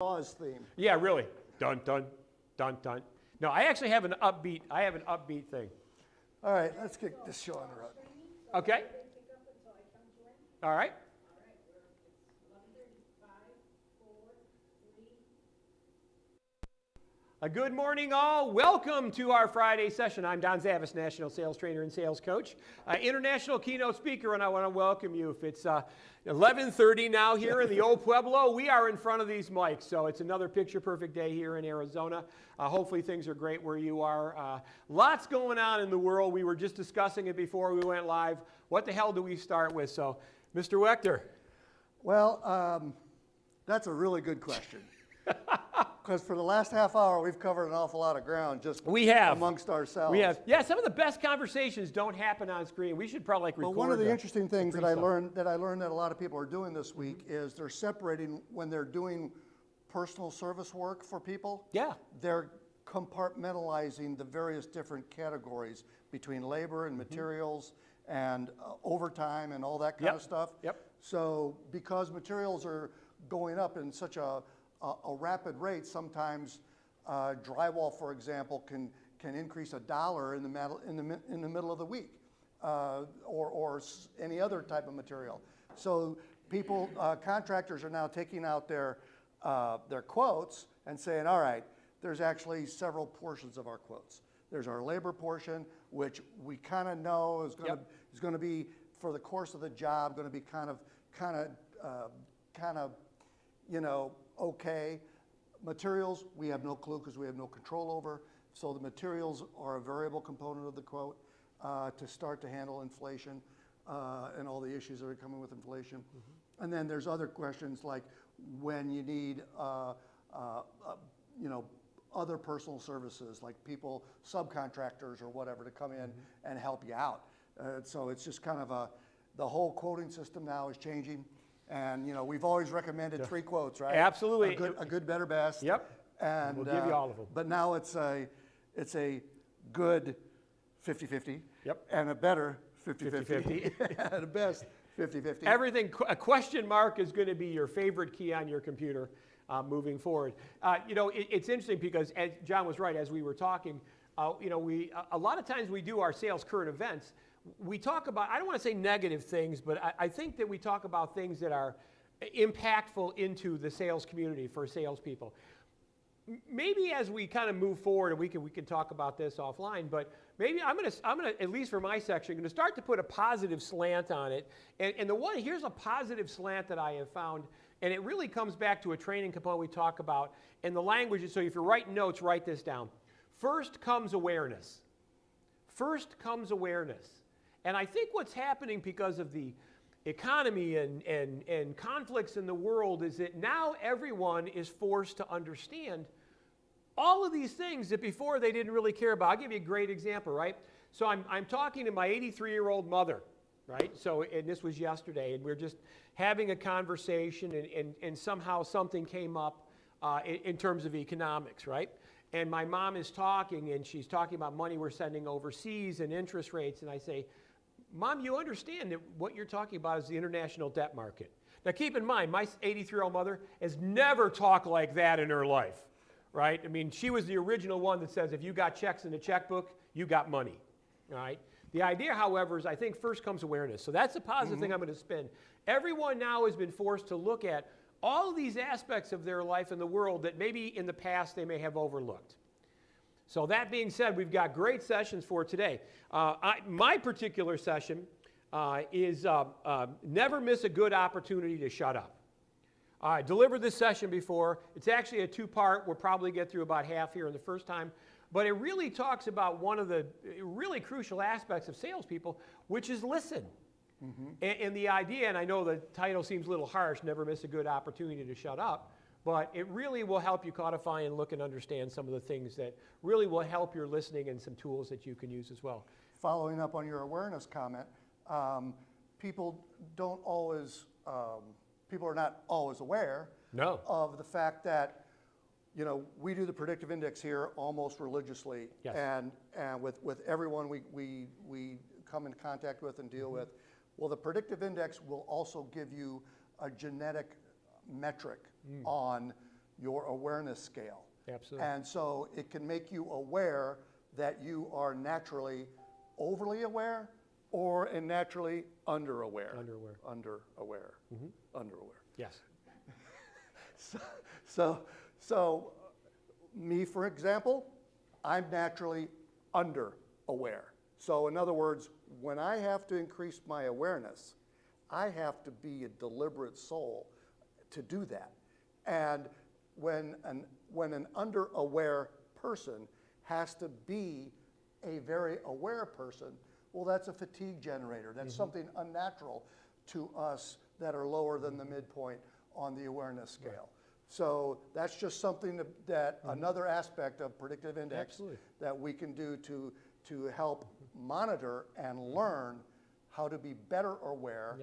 Jaws theme. Yeah, really. Dun, dun, dun, dun. No, I actually have an upbeat, thing. All right, let's get this show on the road. Okay. All right. Good morning, all. Welcome to our Friday session. I'm Don Zavis, National Sales Trainer and Sales Coach, international keynote speaker, and I want to welcome you. If it's 11:30 now here in the old Pueblo, we are in front of these mics, so it's another picture-perfect day here in Arizona. Hopefully things are great where you are. Lots going on in the world. We were just discussing it before we went live. What the hell do we start with? So, Mr. Wechter. Well, that's a really good question. Because for the last half hour, we've covered an awful lot of ground just amongst ourselves. We have. Yeah, some of the best conversations don't happen on screen. We should probably record. Well, one of the interesting things that I learned that a lot of people are doing this week is they're separating when they're doing personal service work for people. Yeah. They're compartmentalizing the various different categories between labor and materials and overtime and all that kind of stuff. Yep. So because materials are going up in such a rapid rate, sometimes drywall, for example, can increase $1 in the middle of the week, or any other type of material. So contractors are now taking out their quotes and saying, all right, there's actually several portions of our quotes. There's our labor portion, which we kind of know is going to be for the course of the job going to be kind of okay. Materials, we have no clue because we have no control over. So the materials are a variable component of the quote to start to handle inflation and all the issues that are coming with inflation. And then there's other questions like when you need, other personal services like people, subcontractors or whatever to come in and help you out. So it's just kind of the whole quoting system now is changing. And we've always recommended 3 quotes, right? Absolutely. A good, better, best. Yep. And we'll give you all of them. But now it's a good 50-50. Yep. And a better 50-50. And a best 50-50. Everything. A question mark is going to be your favorite key on your computer moving forward. It's interesting because as John was right as we were talking. A lot of times we do our sales current events. We talk about, I don't want to say negative things, but I think that we talk about things that are impactful into the sales community for salespeople. Maybe as we kind of move forward, and we can talk about this offline, but maybe I'm gonna at least for my section, going to start to put a positive slant on it. And here's a positive slant that I have found, and it really comes back to a training component we talk about, and the language. So if you're writing notes, write this down. First comes awareness. First comes awareness. And I think what's happening because of the economy and conflicts in the world is that now everyone is forced to understand all of these things that before they didn't really care about. I'll give you a great example, right? So I'm talking to my 83-year-old mother, right? So, and this was yesterday, and we're just having a conversation, and somehow something came up in terms of economics, right? And my mom is talking, and she's talking about money we're sending overseas and interest rates, and I say, Mom, you understand that what you're talking about is the international debt market. Now keep in mind, my 83-year-old mother has never talked like that in her life, right? I mean, she was the original one that says if you got checks in the checkbook, you got money, right? The idea, however, is I think first comes awareness. So that's a positive thing I'm going to spin. Everyone now has been forced to look at all of these aspects of their life in the world that maybe in the past they may have overlooked. So that being said, we've got great sessions for today. My particular session is never miss a good opportunity to shut up. I delivered this session before. It's actually a 2-part. We'll probably get through about half here in the first time. But it really talks about one of the really crucial aspects of salespeople, which is listen. And the idea, and I know the title seems a little harsh, never miss a good opportunity to shut up. But it really will help you codify and look and understand some of the things that really will help your listening and some tools that you can use as well. Following up on your awareness comment, people are not always aware of the fact that we do the predictive index here almost religiously, and with everyone we come in contact with and deal with. Well, the predictive index will also give you a genetic metric on your awareness scale. Absolutely. And so it can make you aware that you are naturally overly aware or naturally underaware. Underaware. Underaware. Yes. So me, for example, I'm naturally underaware. So in other words, when I have to increase my awareness, I have to be a deliberate soul to do that. And when an underaware person has to be a very aware person, well, that's a fatigue generator. That's something unnatural to us that are lower than the midpoint on the awareness scale. Right. So that's just something that another aspect of predictive index Absolutely. that we can do to help monitor and learn how to be better aware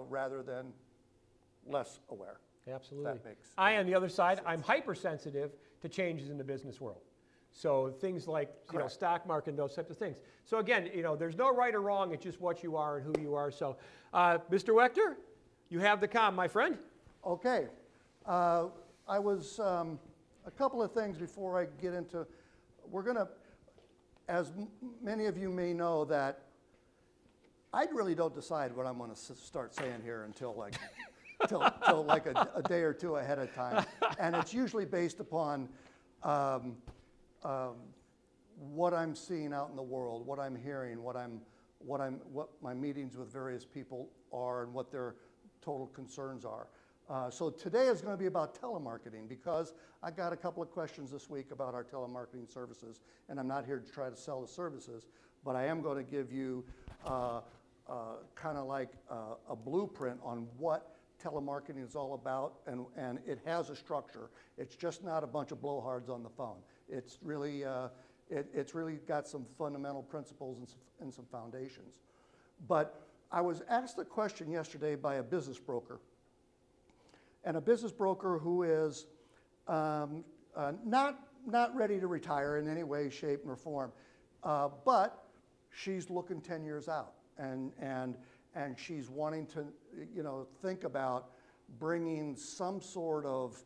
rather than less aware. Absolutely. That makes I, on the other side, I'm hypersensitive to changes in the business world. So things like stock market and those types of things. So again, there's no right or wrong. It's just what you are and who you are. So, Mr. Wechter, you have the comm, my friend. Okay. I was a couple of things before I get into. We're going to, as many of you may know, that I really don't decide what I'm going to start saying here until like till like a day or two ahead of time, and it's usually based upon what I'm seeing out in the world, what I'm hearing, what my meetings with various people are, and what their total concerns are. So today is going to be about telemarketing, because I got a couple of questions this week about our telemarketing services, and I'm not here to try to sell the services, but I am going to give you kind of like a blueprint on what telemarketing is all about, and it has a structure. It's just not a bunch of blowhards on the phone. It's really it's really got some fundamental principles and some foundations. But I was asked a question yesterday by a business broker, and a business broker who is not ready to retire in any way, shape, nor form, but she's looking 10 years out, and she's wanting to think about bringing some sort of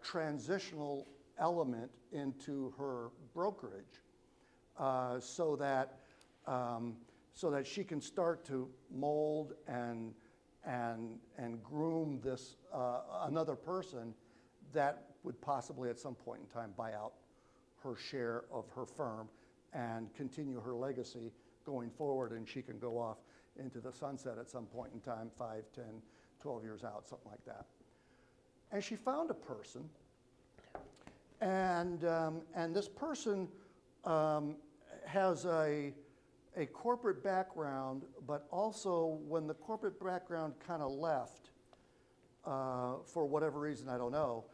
transitional element into her brokerage, so that she can start to mold and groom this another person that would possibly at some point in time buy out her share of her firm and continue her legacy going forward, and she can go off into the sunset at some point in time, 5, 10, 12 years out, something like that. And she found a person, and this person has a corporate background, but also when the corporate background kind of left, for whatever reason, I don't know,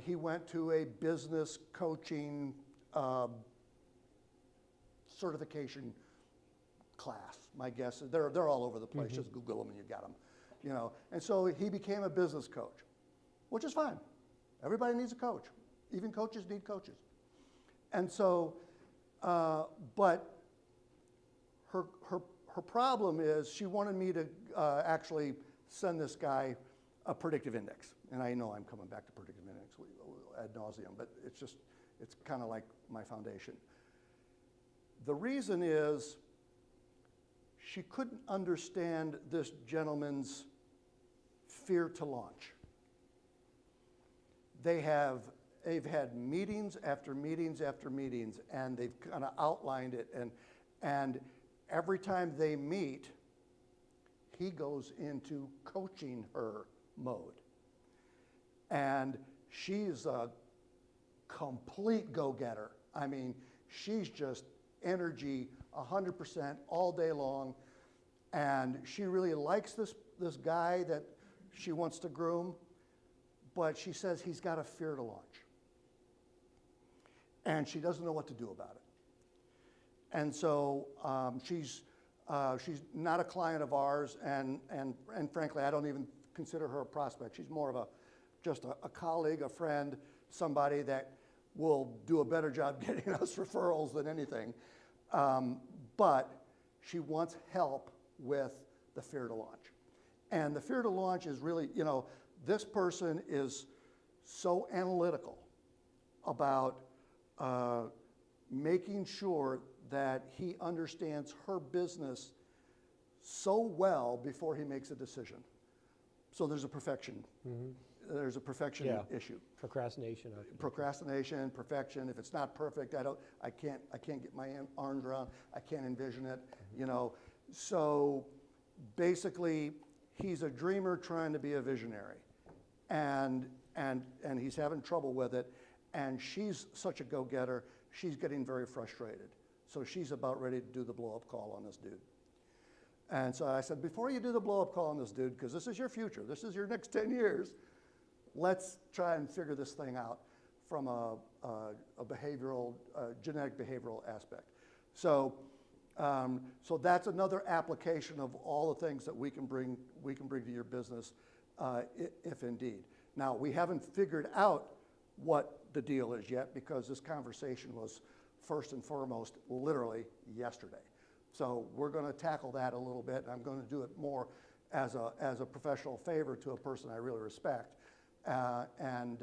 he went to a business coaching certification class. My guess is they're all over the place. Just Google them and you got them, And so he became a business coach, which is fine. Everybody needs a coach. Even coaches need coaches. And so, but her problem is she wanted me to actually send this guy a predictive index. And I know I'm coming back to predictive index ad nauseum, but it's kind of like my foundation. The reason is she couldn't understand this gentleman's fear to launch. They've had meetings after meetings after meetings, and they've kind of outlined it, and every time they meet, he goes into coaching her mode. And she's a complete go-getter. I mean, she's just energy 100% all day long, and she really likes this guy that she wants to groom, but she says he's got a fear to launch. And she doesn't know what to do about it. And so she's not a client of ours, and frankly, I don't even consider her a prospect. She's more of just a colleague, a friend, somebody that will do a better job getting us referrals than anything. But she wants help with the fear to launch. And the fear to launch is really, this person is so analytical about making sure that he understands her business so well before he makes a decision. So there's a perfection. There's a perfection issue. Procrastination. Procrastination, perfection. If it's not perfect, I can't get my arms around. I can't envision it. You know. So basically, he's a dreamer trying to be a visionary, and he's having trouble with it. And she's such a go-getter. She's getting very frustrated. So she's about ready to do the blow-up call on this dude. And so I said, before you do the blow-up call on this dude, because this is your future, this is your next 10 years, let's try and figure this thing out from a behavioral, genetic behavioral aspect. So, so that's another application of all the things that we can bring to your business, if indeed. Now, we haven't figured out what the deal is yet, because this conversation was first and foremost literally yesterday. So we're going to tackle that a little bit, and I'm going to do it more as a professional favor to a person I really respect. And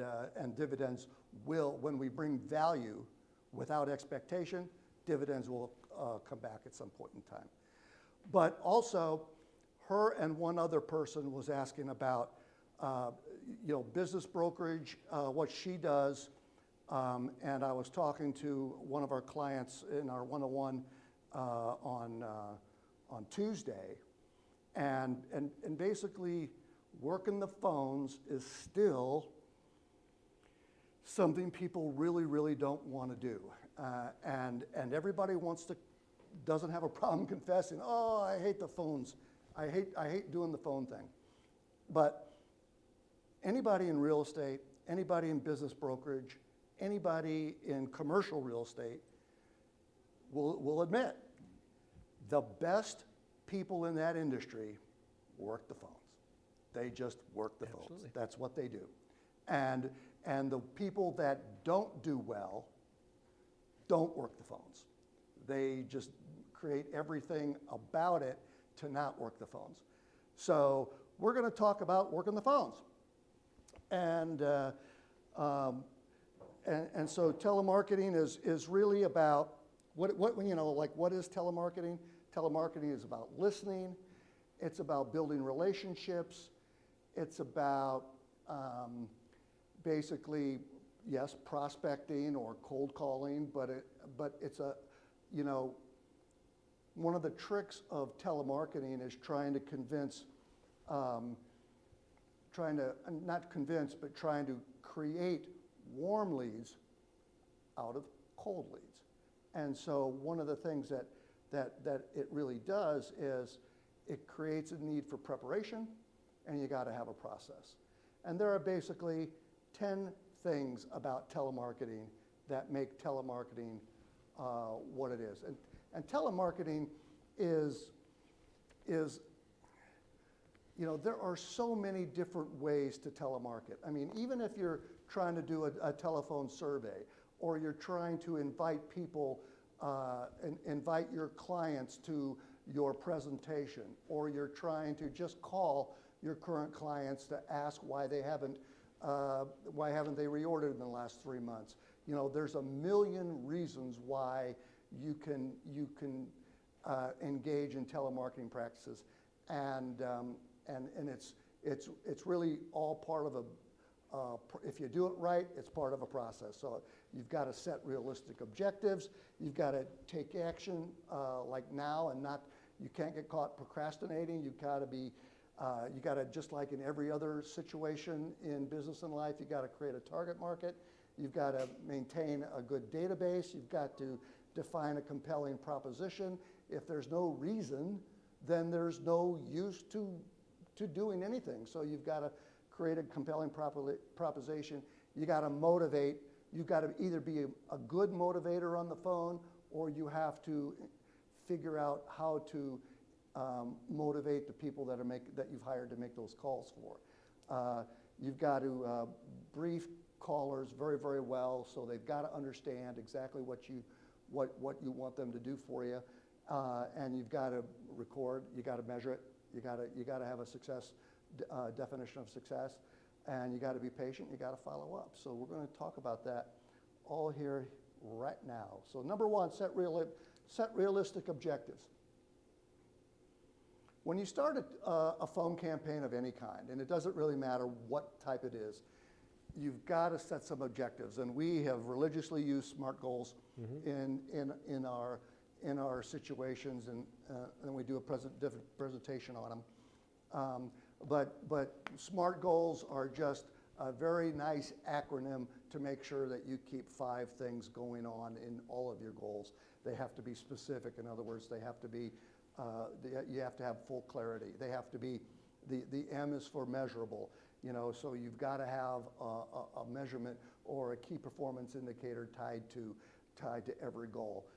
dividends will, when we bring value without expectation, dividends will come back at some point in time. But also, her and one other person was asking about business brokerage, what she does, and I was talking to one of our clients in our 101 on Tuesday, and basically working the phones is still something people really don't want to do, and everybody doesn't have a problem confessing, oh, I hate the phones, I hate doing the phone thing. But anybody in real estate, anybody in business brokerage, anybody in commercial real estate will admit the best people in that industry work the phones. They just work the phones. That's what they do. And the people that don't do well don't work the phones. They just create everything about it to not work the phones. So we're going to talk about working the phones. And so telemarketing is really about what is telemarketing? Telemarketing is about listening. It's about building relationships. It's about basically, yes, prospecting or cold calling, but it's one of the tricks of telemarketing is trying to create warm leads out of cold leads. And so one of the things that it really does is it creates a need for preparation, and you got to have a process. And there are basically 10 things about telemarketing that make telemarketing what it is. And telemarketing is there are so many different ways to telemarket. I mean, even if you're trying to do a telephone survey, or you're trying to invite people, invite your clients to your presentation, or you're trying to just call your current clients to ask why haven't they reordered in the last 3 months. There's a million reasons why you can engage in telemarketing practices, and it's really all part of if you do it right, it's part of a process. So you've got to set realistic objectives. You've got to take action like now, and you can't get caught procrastinating. You've got to be, just like in every other situation in business and life, you've got to create a target market. You've got to maintain a good database. You've got to define a compelling proposition. If there's no reason, then there's no use to doing anything. So you've got to create a compelling proposition. You got to motivate. You've got to either be a good motivator on the phone, or you have to figure out how to motivate the people that you've hired to make those calls for. You've got to brief callers very, very well, so they've got to understand exactly what you want them to do for you, and you've got to record. You got to measure it. You got to have a success definition of success, And you got to be patient, you got to follow up. So we're going to talk about that all here right now. So number one, set realistic objectives. When you start a phone campaign of any kind, and it doesn't really matter what type it is, you've got to set some objectives. And we have religiously used SMART goals in our situations, and we do a different presentation on them. But SMART goals are just a very nice acronym to make sure that you keep 5 things going on in all of your goals. They have to be specific. In other words, they have to be, you have to have full clarity. They have to be, the M is for measurable, you know, so you've got to have a measurement or a key performance indicator tied to every goal,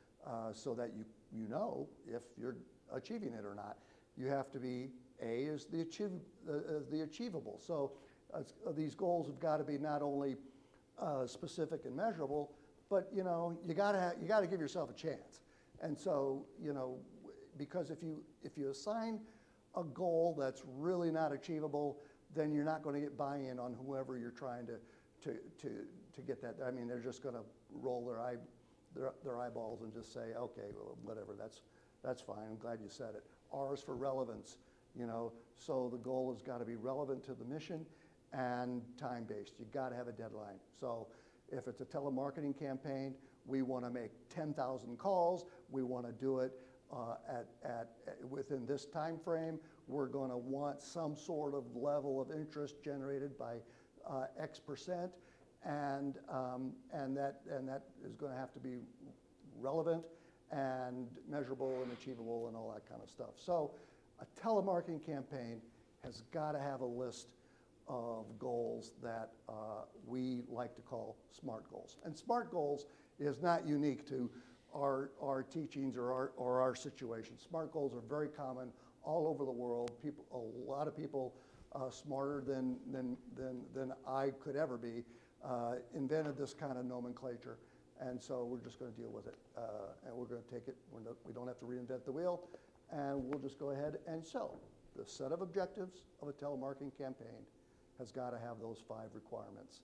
so that you know if you're achieving it or not. You have to be, A is the achievable. So these goals have got to be not only specific and measurable, but you know, you gotta give yourself a chance. And so, you know, because if you assign a goal that's really not achievable, then you're not going to get buy-in on whoever you're trying to get that. I mean, they're just going to roll their eyeballs and just say, okay, well, whatever, that's fine. I'm glad you said it. R is for relevance, you know, so the goal has got to be relevant to the mission and time-based. You got to have a deadline. So if it's a telemarketing campaign, we want to make 10,000 calls. We want to do it within this time frame. We're going to want some sort of level of interest generated by X%, and that is going to have to be relevant and measurable and achievable and all that kind of stuff. So a telemarketing campaign has got to have a list of goals that we like to call SMART goals. And SMART goals is not unique to our teachings or our situations. SMART goals are very common all over the world. A lot of people smarter than I could ever be invented this kind of nomenclature. And so we're just going to deal with it. And we're going to take it, we don't have to reinvent the wheel, and we'll just go ahead and so the set of objectives of a telemarketing campaign has got to have those 5 requirements: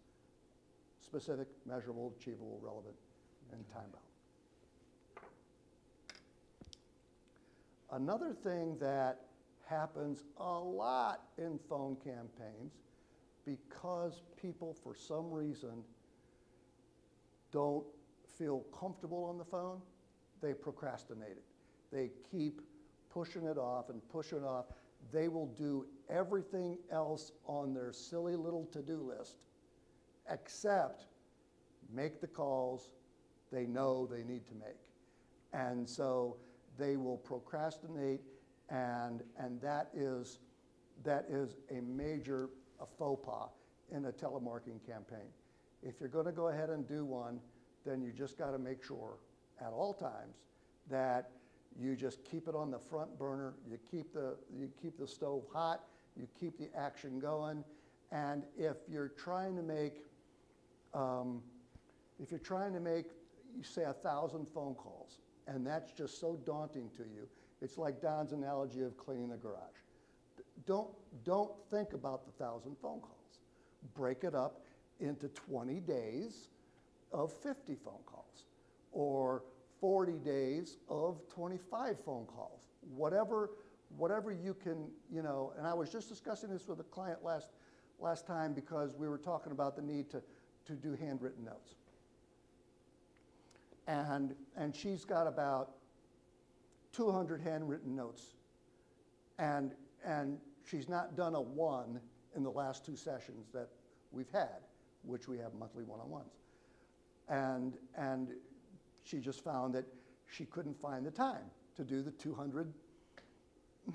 specific, measurable, achievable, relevant, and time-bound. Another thing that happens a lot in phone campaigns, because people for some reason don't feel comfortable on the phone, they procrastinate it. They keep pushing it off and pushing it off. They will do everything else on their silly little to-do list except make the calls they know they need to make. And so they will procrastinate, and that is a major faux pas in a telemarketing campaign. If you're going to go ahead and do one, then you just got to make sure at all times that you just keep it on the front burner. You keep the stove hot. You keep the action going. And if you're trying to make, you say 1,000 phone calls, and that's just so daunting to you, it's like Don's analogy of cleaning the garage. Don't think about the 1,000 phone calls. Break it up into 20 days of 50 phone calls, or 40 days of 25 phone calls. Whatever you can, you know. And I was just discussing this with a client last time, because we were talking about the need to do handwritten notes. And she's got about 200 handwritten notes, and she's not done a one in the last 2 sessions that we've had, which we have monthly one-on-ones. And she just found that she couldn't find the time to do the 200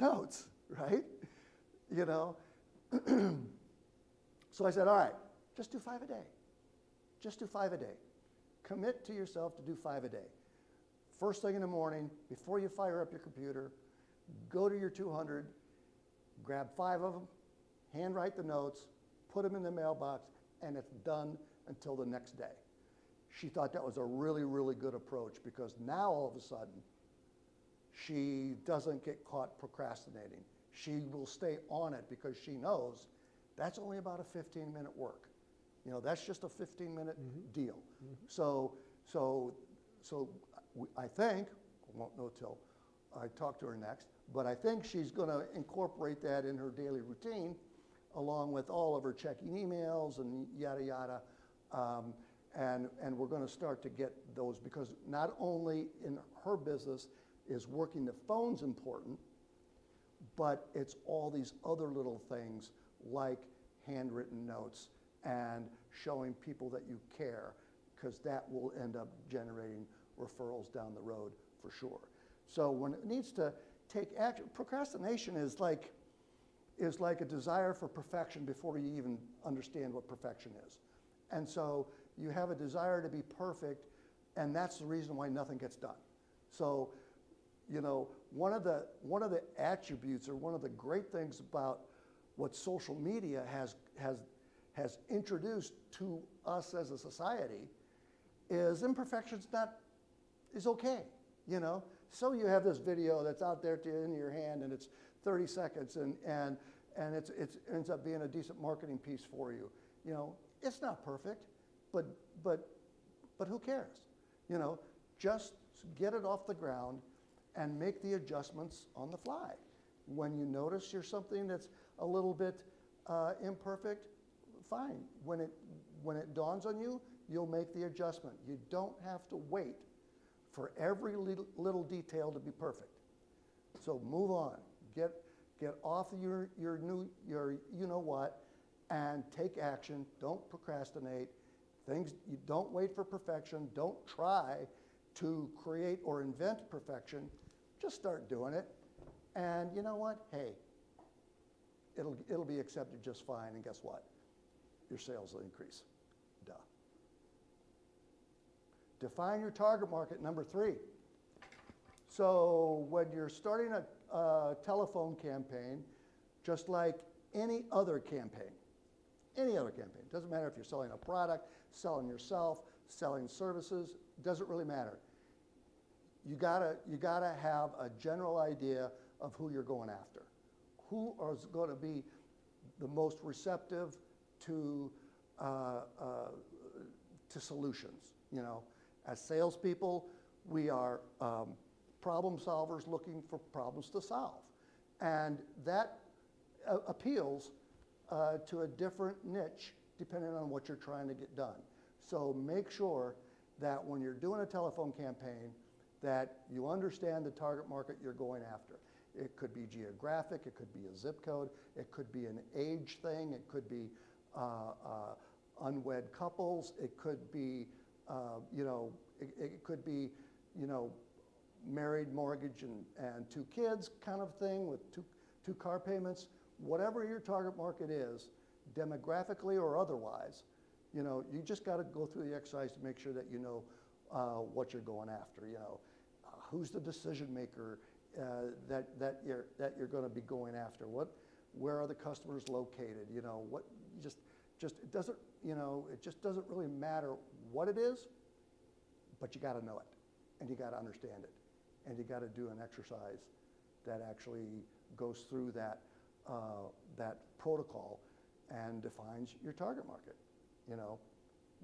notes, right? You know? So I said, all right, just do 5 a day. Just do 5 a day. Commit to yourself to do 5 a day. First thing in the morning, before you fire up your computer, go to your 200, grab 5 of them, handwrite the notes, put them in the mailbox, and it's done until the next day. She thought that was a really, really good approach, because now all of a sudden, she doesn't get caught procrastinating. She will stay on it because she knows That's only about a 15-minute work. That's just a 15-minute deal. So I think, I won't know till I talk to her next, but I think she's going to incorporate that in her daily routine along with all of her checking emails and yada yada. And we're going to start to get those, because not only in her business is working the phones important, but it's all these other little things like handwritten notes and showing people that you care, because that will end up generating referrals down the road for sure. So when it needs to take action, procrastination is like a desire for perfection before you even understand what perfection is. And so you have a desire to be perfect, and that's the reason why nothing gets done. So, one of the attributes, or one of the great things about what social media has introduced to us as a society is imperfection's is okay, So you have this video that's out there in your hand, and it's 30 seconds, and it ends up being a decent marketing piece for you. It's not perfect, but who cares? Just get it off the ground and make the adjustments on the fly. When you notice you're something that's a little bit imperfect, fine. When it dawns on you, you'll make the adjustment. You don't have to wait for every little detail to be perfect. So move on. Get off your you know what, and take action. Don't procrastinate. You don't wait for perfection. Don't try to create or invent perfection. Just start doing it. And you know what? Hey, it'll be accepted just fine. And guess what? Your sales will increase. Duh. Define your target market, number 3. So when you're starting a telephone campaign, just like any other campaign, doesn't matter if you're selling a product, selling yourself, selling services, doesn't really matter. You gotta have a general idea of who you're going after. Who is going to be the most receptive to solutions? As salespeople, we are problem solvers looking for problems to solve, and that appeals to a different niche depending on what you're trying to get done. So make sure that when you're doing a telephone campaign, that you understand the target market you're going after. It could be geographic, it could be a zip code, it could be an age thing, it could be unwed couples, it could be, it could be, married, mortgage, and 2 kids kind of thing with two car payments. Whatever your target market is, demographically or otherwise, you just got to go through the exercise to make sure that you know what you're going after. Who's the decision maker that you're going to be going after? Where are the customers located? It doesn't it just doesn't really matter what it is, but you got to know it, and you got to understand it, and you got to do an exercise that actually goes through that protocol and defines your target market.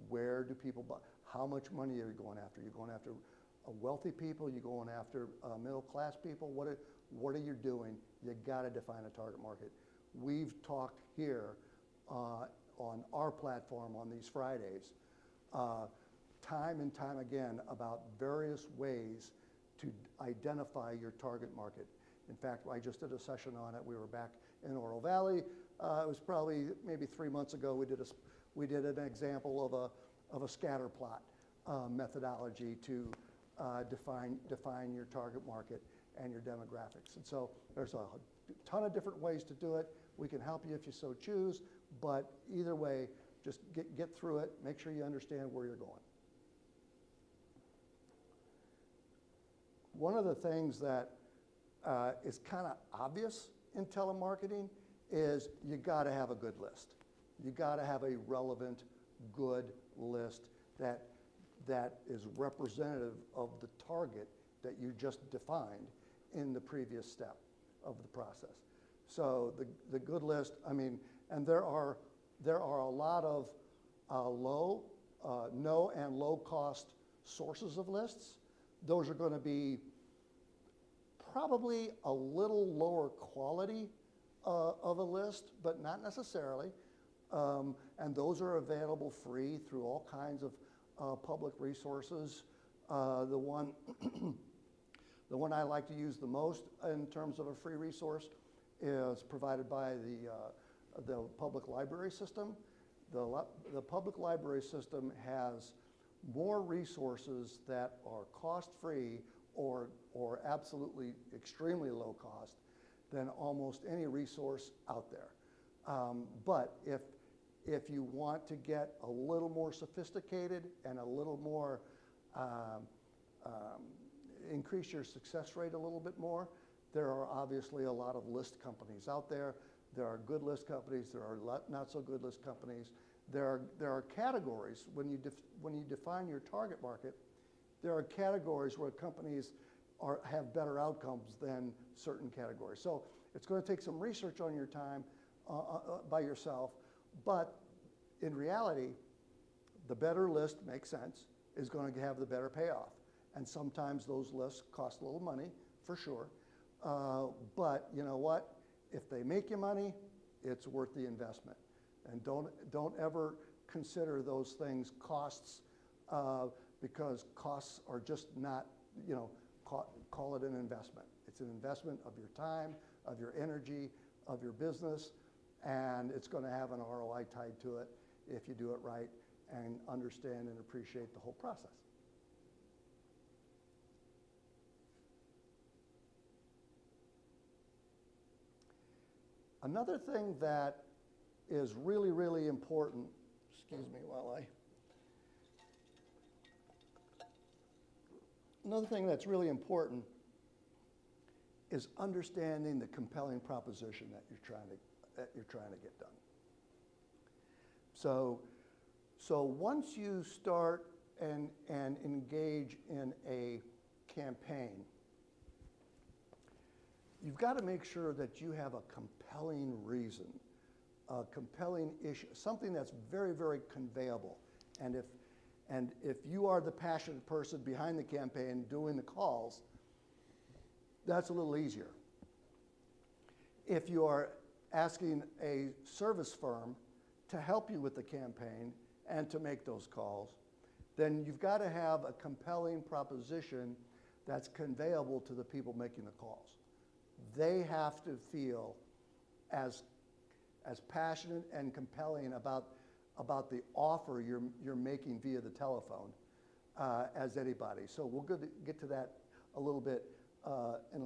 Where do people buy? How much money are you going after? You're going after wealthy people? You're going after middle-class people? What are you doing? You got to define a target market. We've talked here on our platform on these Fridays, time and time again, about various ways to identify your target market. In fact, I just did a session on it. We were back in Oro Valley. It was probably maybe 3 months ago. We did an example of a scatter plot methodology to define your target market and your demographics. And so there's a ton of different ways to do it. We can help you if you so choose, but either way, just get through it. Make sure you understand where you're going. One of the things that is kind of obvious in telemarketing is you got to have a good list. You got to have a relevant, good list that is representative of the target that you just defined in the previous step of the process. So the good list, I mean, And there are a lot of no and low cost sources of lists. Those are going to be probably a little lower quality of a list, but not necessarily. And those are available free through all kinds of public resources. The one I like to use the most in terms of a free resource is provided by the public library system. The public library system has more resources that are cost-free or absolutely extremely low cost than almost any resource out there. But if you want to get a little more sophisticated and a little more, increase your success rate a little bit more, there are obviously a lot of list companies out there. There are good list companies, there are not so good list companies. There are categories, when you define your target market, there are categories where companies have better outcomes than certain categories. So it's going to take some research on your time by yourself, but in reality, the better list makes sense, is going to have the better payoff. And sometimes those lists cost a little money, for sure. But you know what? If they make you money, it's worth the investment. And don't ever consider those things costs, because costs are just not, call it an investment. It's an investment of your time, of your energy, of your business, and it's going to have an ROI tied to it if you do it right and understand and appreciate the whole process. Another thing that is really, really important, another thing that's really important is understanding the compelling proposition that you're trying to get done. So once you start and engage in a campaign, you've got to make sure that you have a compelling reason, a compelling issue, something that's very, very conveyable. And if you are the passionate person behind the campaign doing the calls, that's a little easier. If you are asking a service firm to help you with the campaign and to make those calls, then you've got to have a compelling proposition that's conveyable to the people making the calls. They have to feel as passionate and compelling about the offer you're making via the telephone as anybody. So we'll get to that a little bit in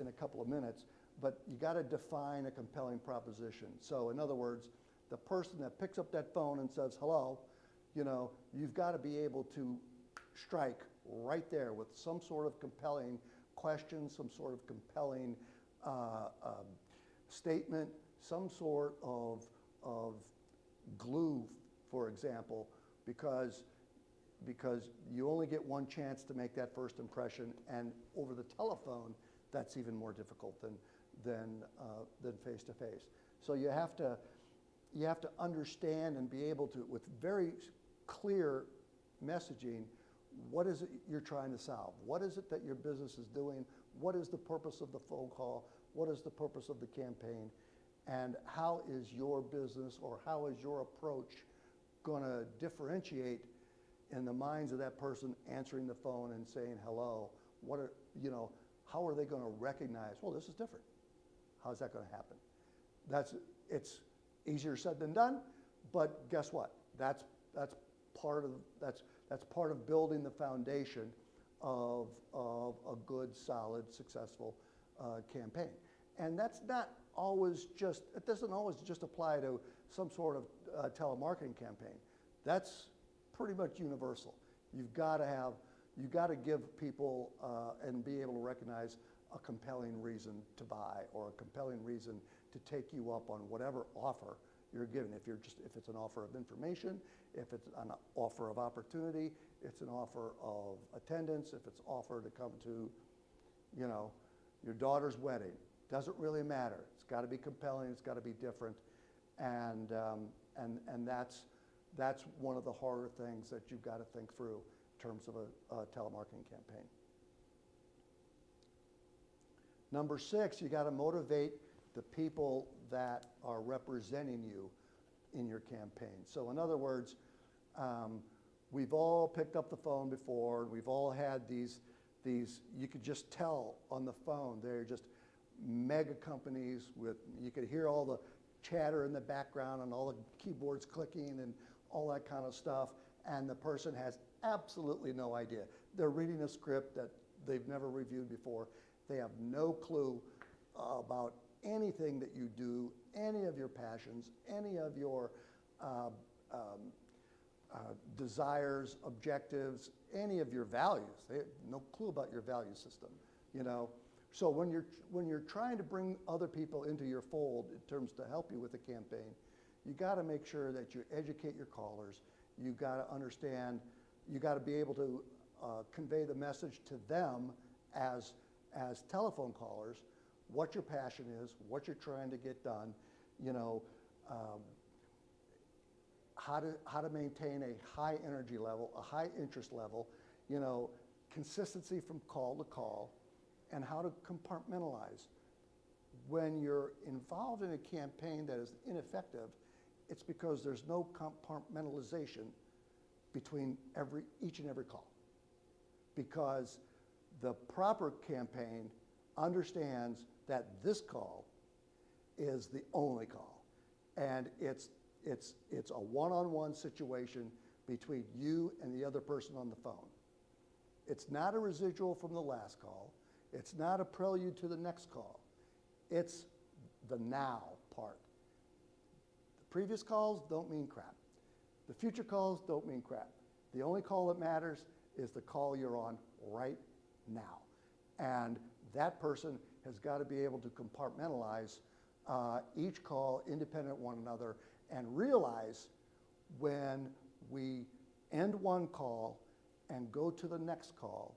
a couple of minutes. But you got to define a compelling proposition. So in other words, the person that picks up that phone and says hello, you've got to be able to strike right there with some sort of compelling question, some sort of compelling statement, some sort of glue, for example, because you only get one chance to make that first impression, and over the telephone, that's even more difficult than face to face. So you have to understand and be able to, with very clear messaging, what is it you're trying to solve? What is it that your business is doing? What is the purpose of the phone call? What is the purpose of the campaign? And how is your business, or how is your approach going to differentiate in the minds of that person answering the phone and saying hello? How are they going to recognize, well, this is different? How's that going to happen? It's easier said than done, but guess what? That's part of building the foundation of a good, solid, successful campaign. And that's not always it doesn't always just apply to some sort of telemarketing campaign. That's pretty much universal. You've got to give people and be able to recognize a compelling reason to buy, or a compelling reason to take you up on whatever offer you're given. If it's an offer of information, if it's an offer of opportunity, it's an offer of attendance, if it's offer to come to, your daughter's wedding, doesn't really matter. It's got to be compelling, it's got to be different, and that's one of the harder things that you've got to think through in terms of a telemarketing campaign. Number 6, you got to motivate the people that are representing you in your campaign. So in other words, we've all picked up the phone before, and we've all had these, you could just tell on the phone, they're just mega companies with, you could hear all the chatter in the background and all the keyboards clicking and all that kind of stuff, and the person has absolutely no idea. They're reading a script that they've never reviewed before. They have no clue about anything that you do, any of your passions, any of your desires, objectives, any of your values. They have no clue about your value system, you know. So when you're trying to bring other people into your fold in terms to help you with the campaign, you got to make sure that you educate your callers. You got to understand. You got to be able to convey the message to them as telephone callers, what your passion is, what you're trying to get done, you know, how to maintain a high energy level, a high interest level, you know, consistency from call to call, and how to compartmentalize. When you're involved in a campaign that is ineffective, it's because there's no compartmentalization between each and every call. Because the proper campaign understands that this call is the only call. And it's a one-on-one situation between you and the other person on the phone. It's not a residual from the last call. It's not a prelude to the next call. It's the now part. The previous calls don't mean crap. The future calls don't mean crap. The only call that matters is the call you're on right now. And that person has got to be able to compartmentalize each call independent of one another and realize when we end one call and go to the next call,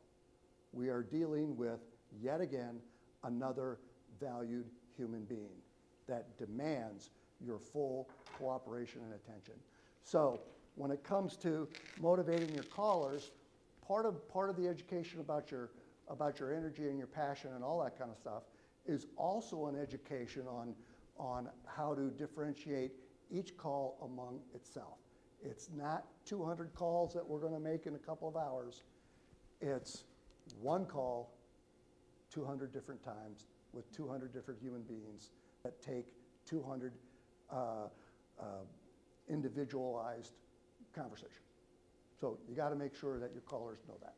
we are dealing with, yet again, another valued human being that demands your full cooperation and attention. So when it comes to motivating your callers, part of the education about your energy and your passion and all that kind of stuff is also an education on how to differentiate each call among itself. It's not 200 calls that we're going to make in a couple of hours. It's one call 200 different times with 200 different human beings that take 200 individualized conversation. So you got to make sure that your callers know that.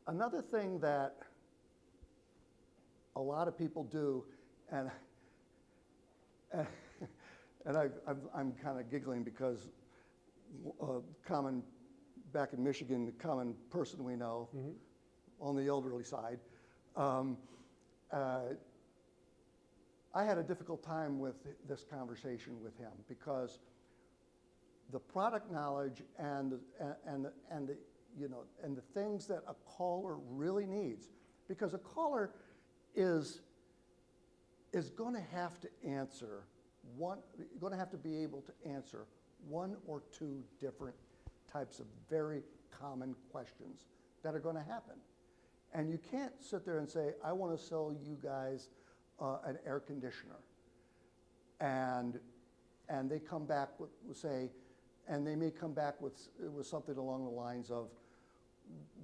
Another thing that a lot of people do, and I'm kind of giggling because back in Michigan, a common person we know, on the elderly side, I had a difficult time with this conversation with him because the product knowledge and the things that a caller really needs, because a caller is going to have to answer going to have to be able to answer one or two different types of very common questions that are going to happen. And you can't sit there and say, I want to sell you guys an air conditioner. And they come back with say, and they may come back with something along the lines of,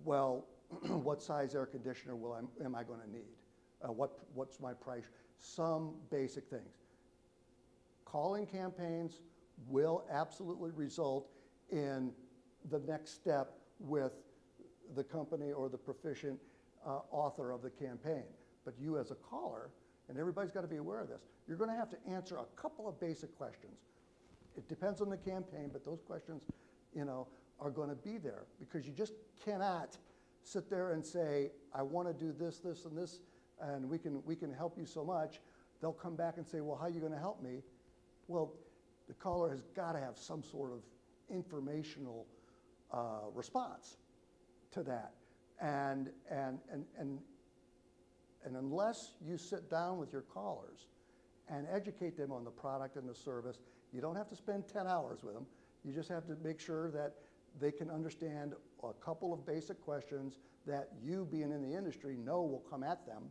well, what size air conditioner am I going to need? What's my price? Some basic things. Calling campaigns will absolutely result in the next step with the company or the proficient author of the campaign. But you as a caller, and everybody's got to be aware of this, you're going to have to answer a couple of basic questions. It depends on the campaign, but those questions, are going to be there because you just cannot sit there and say, I want to do this, this, and this, and we can help you so much. They'll come back and say, well, how are you going to help me? Well, the caller has got to have some sort of informational response to that. And, and, and, and, and unless you sit down with your callers and educate them on the product and the service, you don't have to spend 10 hours with them. You just have to make sure that they can understand a couple of basic questions that you, being in the industry, know will come at them.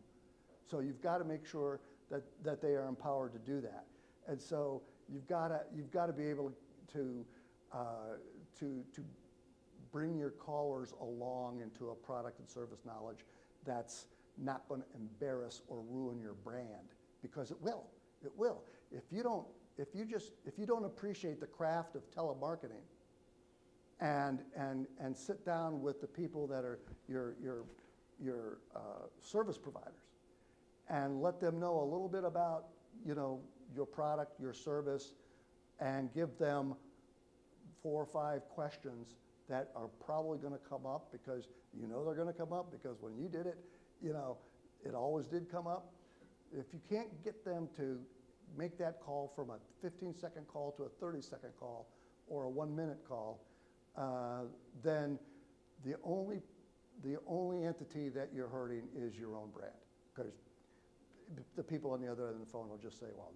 So you've got to make sure that they are empowered to do that. And so you've got to be able to bring your callers along into a product and service knowledge that's not going to embarrass or ruin your brand, because it will. It will. If you don't appreciate the craft of telemarketing and sit down with the people that are your service providers and let them know a little bit about, you know, your product, your service, and give them 4 or 5 questions that are probably going to come up, because you know they're going to come up, because when you did it, you know, it always did come up. If you can't get them to make that call from a 15-second call to a 30-second call or a 1-minute call, then the only entity that you're hurting is your own brand, because the people on the other end of the phone will just say, well,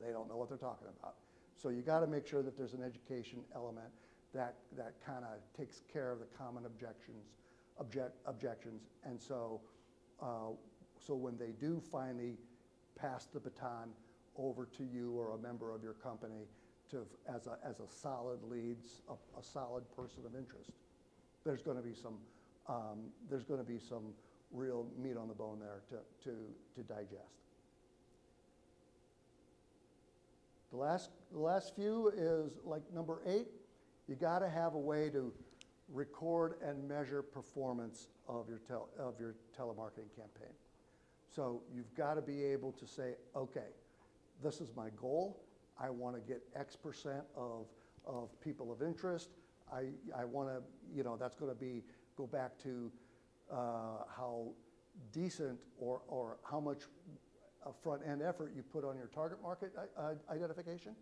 they don't know what they're talking about. So you got to make sure that there's an education element that kind of takes care of the common objections. And so so when they do finally pass the baton over to you or a member of your company as a solid lead, a solid person of interest, there's going to be some real meat on the bone there to digest. The last few is like number 8. You got to have a way to record and measure performance of your telemarketing campaign. So you've got to be able to say, okay, this is my goal. I want to get X% of people of interest. I want to, you know, that's going to go back to how decent or how much front-end effort you put on your target market identification,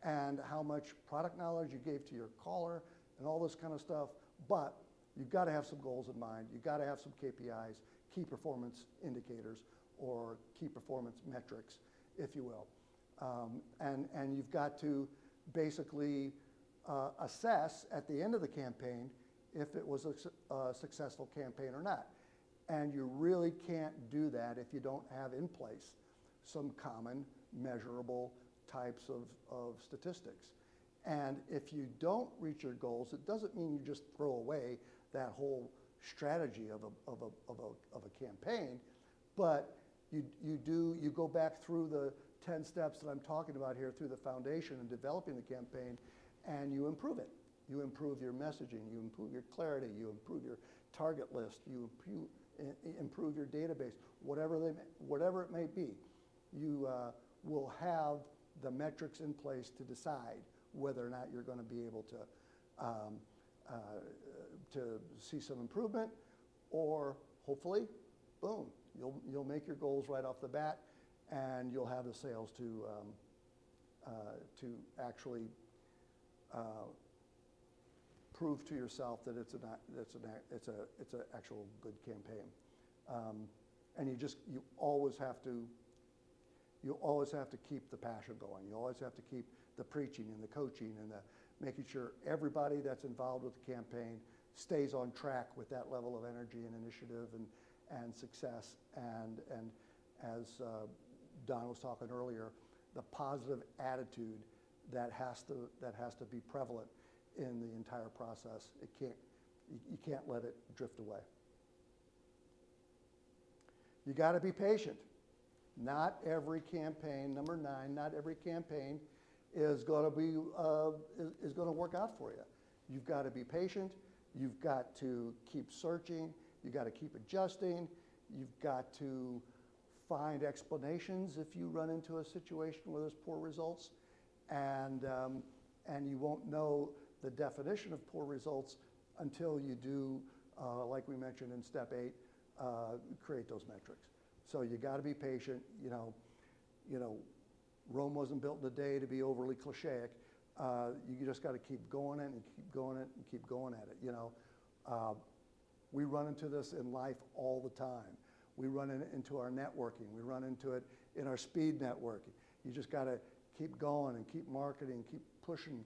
and how much product knowledge you gave to your caller, and all this kind of stuff. But you've got to have some goals in mind. You've got to have some KPIs, key performance indicators, or key performance metrics, if you will. And you've got to basically assess at the end of the campaign if it was a successful campaign or not. And you really can't do that if you don't have in place some common measurable types of statistics. And if you don't reach your goals, it doesn't mean you just throw away that whole strategy of a campaign, but you go back through the 10 steps that I'm talking about here, through the foundation and developing the campaign, and you improve it. You improve your messaging, you improve your clarity, you improve your target list, you improve your database, whatever it may be. You will have the metrics in place to decide whether or not you're going to be able to see some improvement, or hopefully, boom, you'll make your goals right off the bat, and you'll have the sales to actually prove to yourself that it's an actual good campaign. And you always have to keep the passion going. You always have to keep the preaching and the coaching and the making sure everybody that's involved with the campaign stays on track with that level of energy and initiative and success. And as Don was talking earlier, the positive attitude that has to be prevalent in the entire process. You can't let it drift away. You got to be patient. Not every campaign, number 9, not every campaign is going to work out for you. You've got to be patient. You've got to keep searching. You've got to keep adjusting. You've got to find explanations if you run into a situation where there's poor results, and you won't know the definition of poor results until you do, like we mentioned in step 8, create those metrics. So you got to be patient. You know, Rome wasn't built in a day, to be overly cliche. You just got to keep going it and keep going it and keep going at it. You know, We run into this in life all the time. We run into our networking. We run into it in our speed networking. You just got to keep going and keep marketing, keep pushing,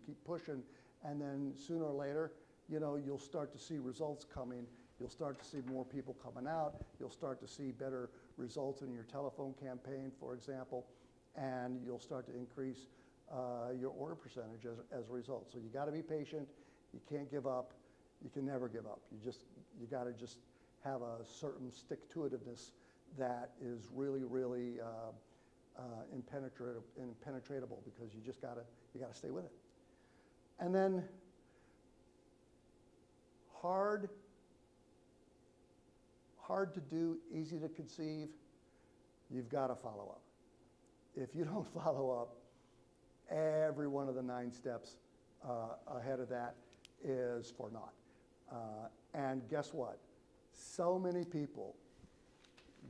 and then sooner or later, you know, you'll start to see results coming. You'll start to see more people coming out. You'll start to see better results in your telephone campaign, for example, and you'll start to increase your order percentage as a result. So you got to be patient. You can't give up. You can never give up. You got to just have a certain stick-to-itiveness that is really, really impenetratable because you gotta stay with it. And then hard to do, easy to conceive, you've got to follow up. If you don't follow up, every one of the 9 steps ahead of that is for naught. And guess what? So many people,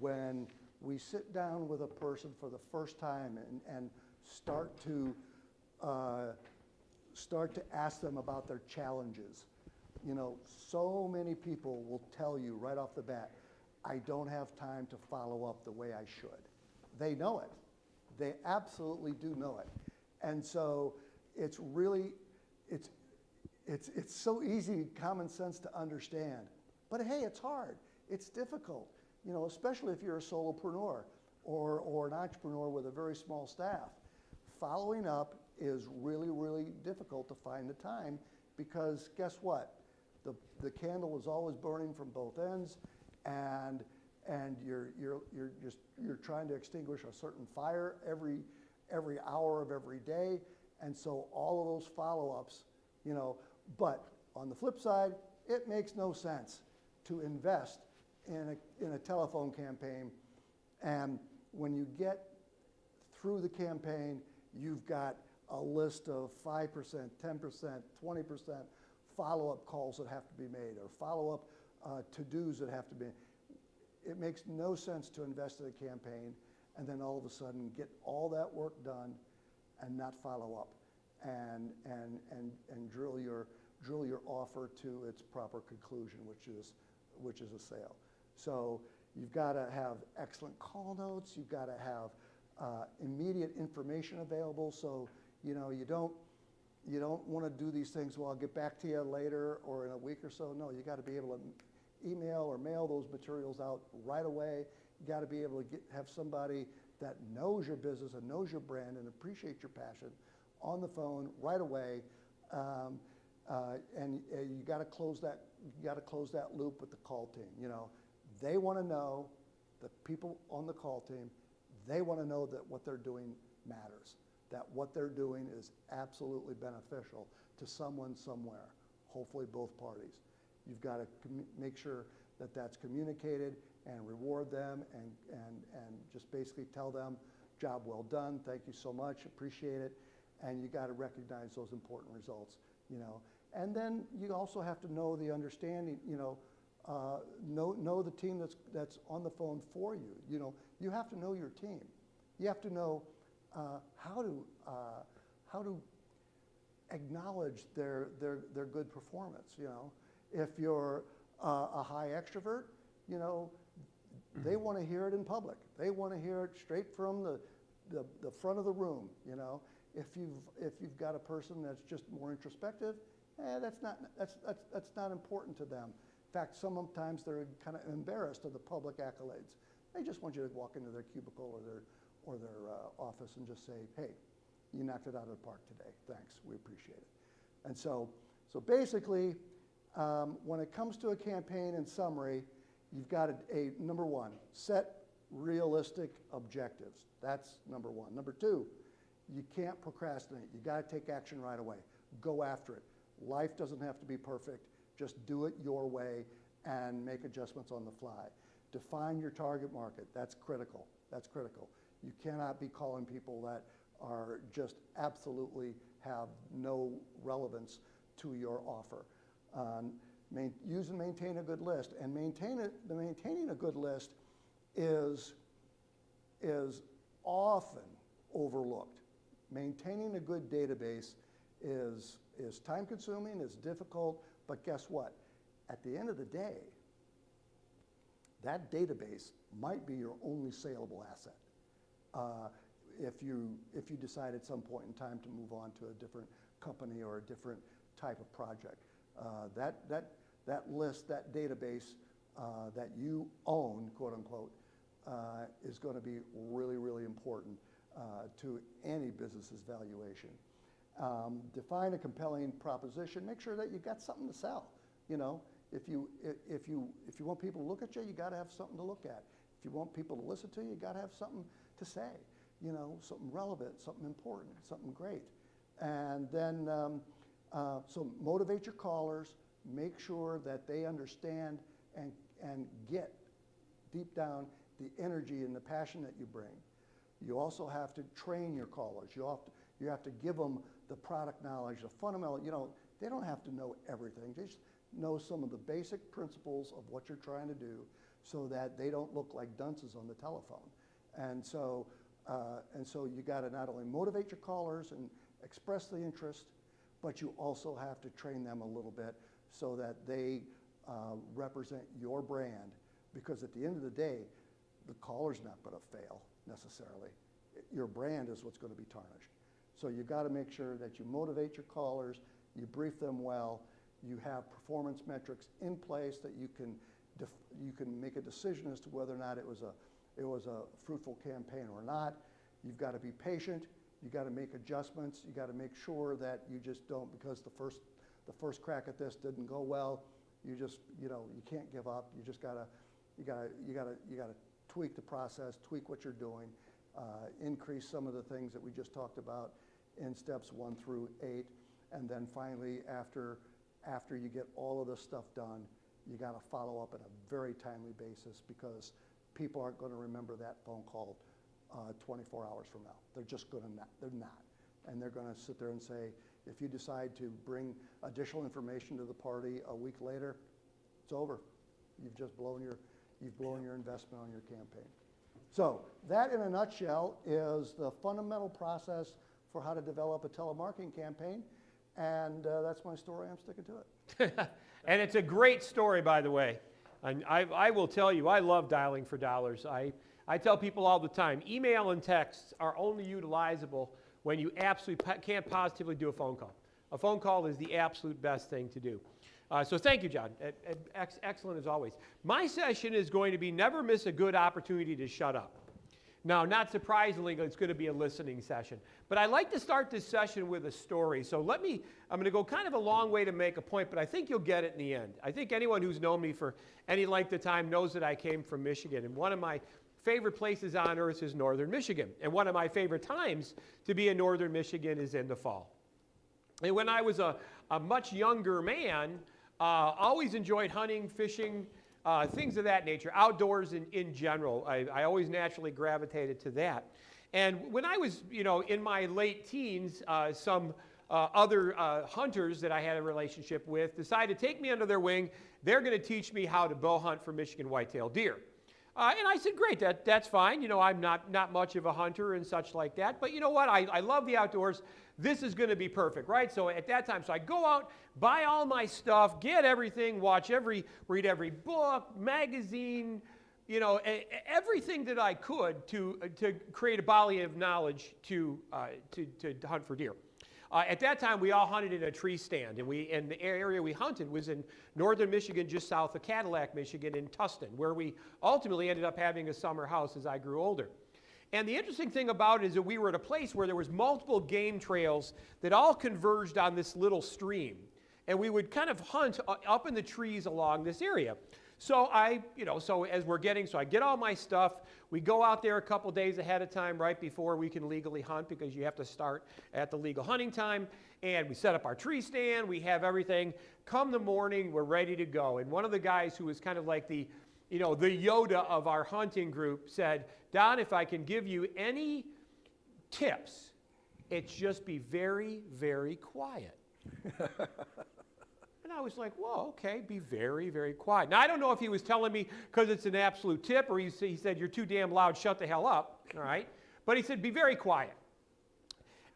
when we sit down with a person for the first time and start to ask them about their challenges, you know, so many people will tell you right off the bat, I don't have time to follow up the way I should. They know it. They absolutely do know it. And so it's really, it's so easy, common sense to understand. But hey, it's hard. It's difficult, you know, especially if you're a solopreneur or an entrepreneur with a very small staff. Following up is really, really difficult to find the time because guess what? The candle is always burning from both ends, and you're trying to extinguish a certain fire every hour of every day, and so all of those follow-ups, you know. But on the flip side, it makes no sense to invest in a telephone campaign, and when you get through the campaign, you've got a list of 5%, 10%, 20% follow-up calls that have to be made, or follow-up to-dos that have to be made. It makes no sense to invest in a campaign and then all of a sudden get all that work done and not follow up and drill your offer to its proper conclusion, which is a sale. So you've got to have excellent call notes. You've got to have immediate information available. So you know you don't want to do these things. Well, I'll get back to you later or in a week or so. No, you got to be able to email or mail those materials out right away. You got to be able to have somebody that knows your business and knows your brand and appreciates your passion on the phone right away. And you got to close that. You got to close that loop with the call team. You know, they want to know, the people on the call team, they want to know that what they're doing matters, that what they're doing is absolutely beneficial to someone somewhere, hopefully both parties. You've got to make sure that that's communicated and reward them and just basically tell them, job well done, thank you so much, appreciate it, and you got to recognize those important results, you know. And then you also have to know the understanding, you know, know the team that's on the phone for you. You know, you have to know your team. You have to know how to acknowledge their good performance. You know, if you're a high extrovert, you know, they want to hear it in public. They want to hear it straight from the front of the room. You know, if you've got a person that's just more introspective, that's not important to them. In fact, sometimes they're kind of embarrassed of the public accolades. They just want you to walk into their cubicle or their office and just say, hey, you knocked it out of the park today. Thanks, we appreciate it. And so basically, when it comes to a campaign in summary, you've got a number one, set realistic objectives. That's number one. Number two, you can't procrastinate. You got to take action right away. Go after it. Life doesn't have to be perfect. Just do it your way and make adjustments on the fly. Define your target market. That's critical. That's critical. You cannot be calling people that are just absolutely have no relevance to your offer. Use and maintain a good list. And maintaining a good list is often overlooked. Maintaining a good database is time consuming, is difficult, but guess what? At the end of the day, that database might be your only saleable asset. If you decide at some point in time to move on to a different company or a different type of project, that list, that database that you own, quote unquote, is going to be really, really important to any business's valuation. Define a compelling proposition. Make sure that you got something to sell. You know, if you want people to look at you, you got to have something to look at. If you want people to listen to you, you got to have something to say. You know, something relevant, something important, something great. And then, so motivate your callers. Make sure that they understand and get deep down the energy and the passion that you bring. You also have to train your callers. You have to give them the product knowledge, the fundamental, you know, they don't have to know everything. They just know some of the basic principles of what you're trying to do so that they don't look like dunces on the telephone. And so you got to not only motivate your callers and express the interest, but you also have to train them a little bit so that they represent your brand. Because at the end of the day, the caller's not going to fail necessarily. Your brand is what's going to be tarnished. So you got to make sure that you motivate your callers, you brief them well, you have performance metrics in place that you can make a decision as to whether or not it was a fruitful campaign or not. You've got to be patient. You got to make adjustments. You got to make sure that you just don't, because the first crack at this didn't go well. You just, you know, you can't give up. You just gotta tweak the process, tweak what you're doing, increase some of the things that we just talked about in steps 1 through 8, and then finally, after you get all of this stuff done, you got to follow up on a very timely basis, because people aren't going to remember that phone call 24 hours from now. They're just going to not. They're not, and they're going to sit there and say, if you decide to bring additional information to the party a week later, it's over. You've just blown your investment on your campaign. So that, in a nutshell, is the fundamental process for how to develop a telemarketing campaign. And that's my story. I'm sticking to it. And it's a great story, by the way. And I will tell you, I love dialing for dollars. I tell people all the time, email and texts are only utilizable when you absolutely can't positively do a phone call. A phone call is the absolute best thing to do. So thank you, John. Excellent as always. My session is going to be never miss a good opportunity to shut up. Now, not surprisingly, it's going to be a listening session. But I like to start this session with a story. So I'm going to go kind of a long way to make a point, but I think you'll get it in the end. I think anyone who's known me for any length of time knows that I came from Michigan. And one of my favorite places on earth is northern Michigan. And one of my favorite times to be in northern Michigan is in the fall. And when I was a much younger man, always enjoyed hunting, fishing, things of that nature, outdoors in general. I always naturally gravitated to that. And when I was, in my late teens, some other hunters that I had a relationship with decided to take me under their wing. They're going to teach me how to bow hunt for Michigan white-tailed deer. And I said, great, that's fine. I'm not much of a hunter and such like that. But you know what? I love the outdoors. This is going to be perfect, right? So at that time, I go out, buy all my stuff, get everything, read every book, magazine, everything that I could to create a body of knowledge to hunt for deer. At that time, we all hunted in a tree stand, and the area we hunted was in northern Michigan, just south of Cadillac, Michigan, in Tustin, where we ultimately ended up having a summer house as I grew older. And the interesting thing about it is that we were at a place where there was multiple game trails that all converged on this little stream, and we would kind of hunt up in the trees along this area. So I get all my stuff. We go out there a couple days ahead of time, right before we can legally hunt, because you have to start at the legal hunting time. And we set up our tree stand. We have everything. Come the morning, we're ready to go. And one of the guys who was kind of like the Yoda of our hunting group said, Don, if I can give you any tips, it's just be very, very quiet. And I was like, whoa, okay, be very, very quiet. Now, I don't know if he was telling me because it's an absolute tip, or he said, you're too damn loud, shut the hell up, all right? But he said, be very quiet.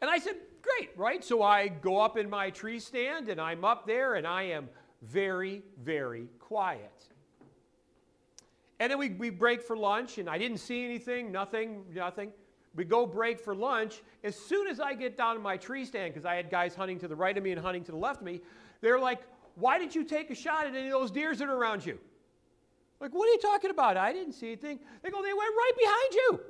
And I said, great, right? So I go up in my tree stand, and I'm up there, and I am very, very quiet. And then we break for lunch, and I didn't see anything, nothing. We go break for lunch. As soon as I get down to my tree stand, because I had guys hunting to the right of me and hunting to the left of me, they're like, why didn't you take a shot at any of those deers that are around you? Like, what are you talking about? I didn't see anything. They go, they went right behind you.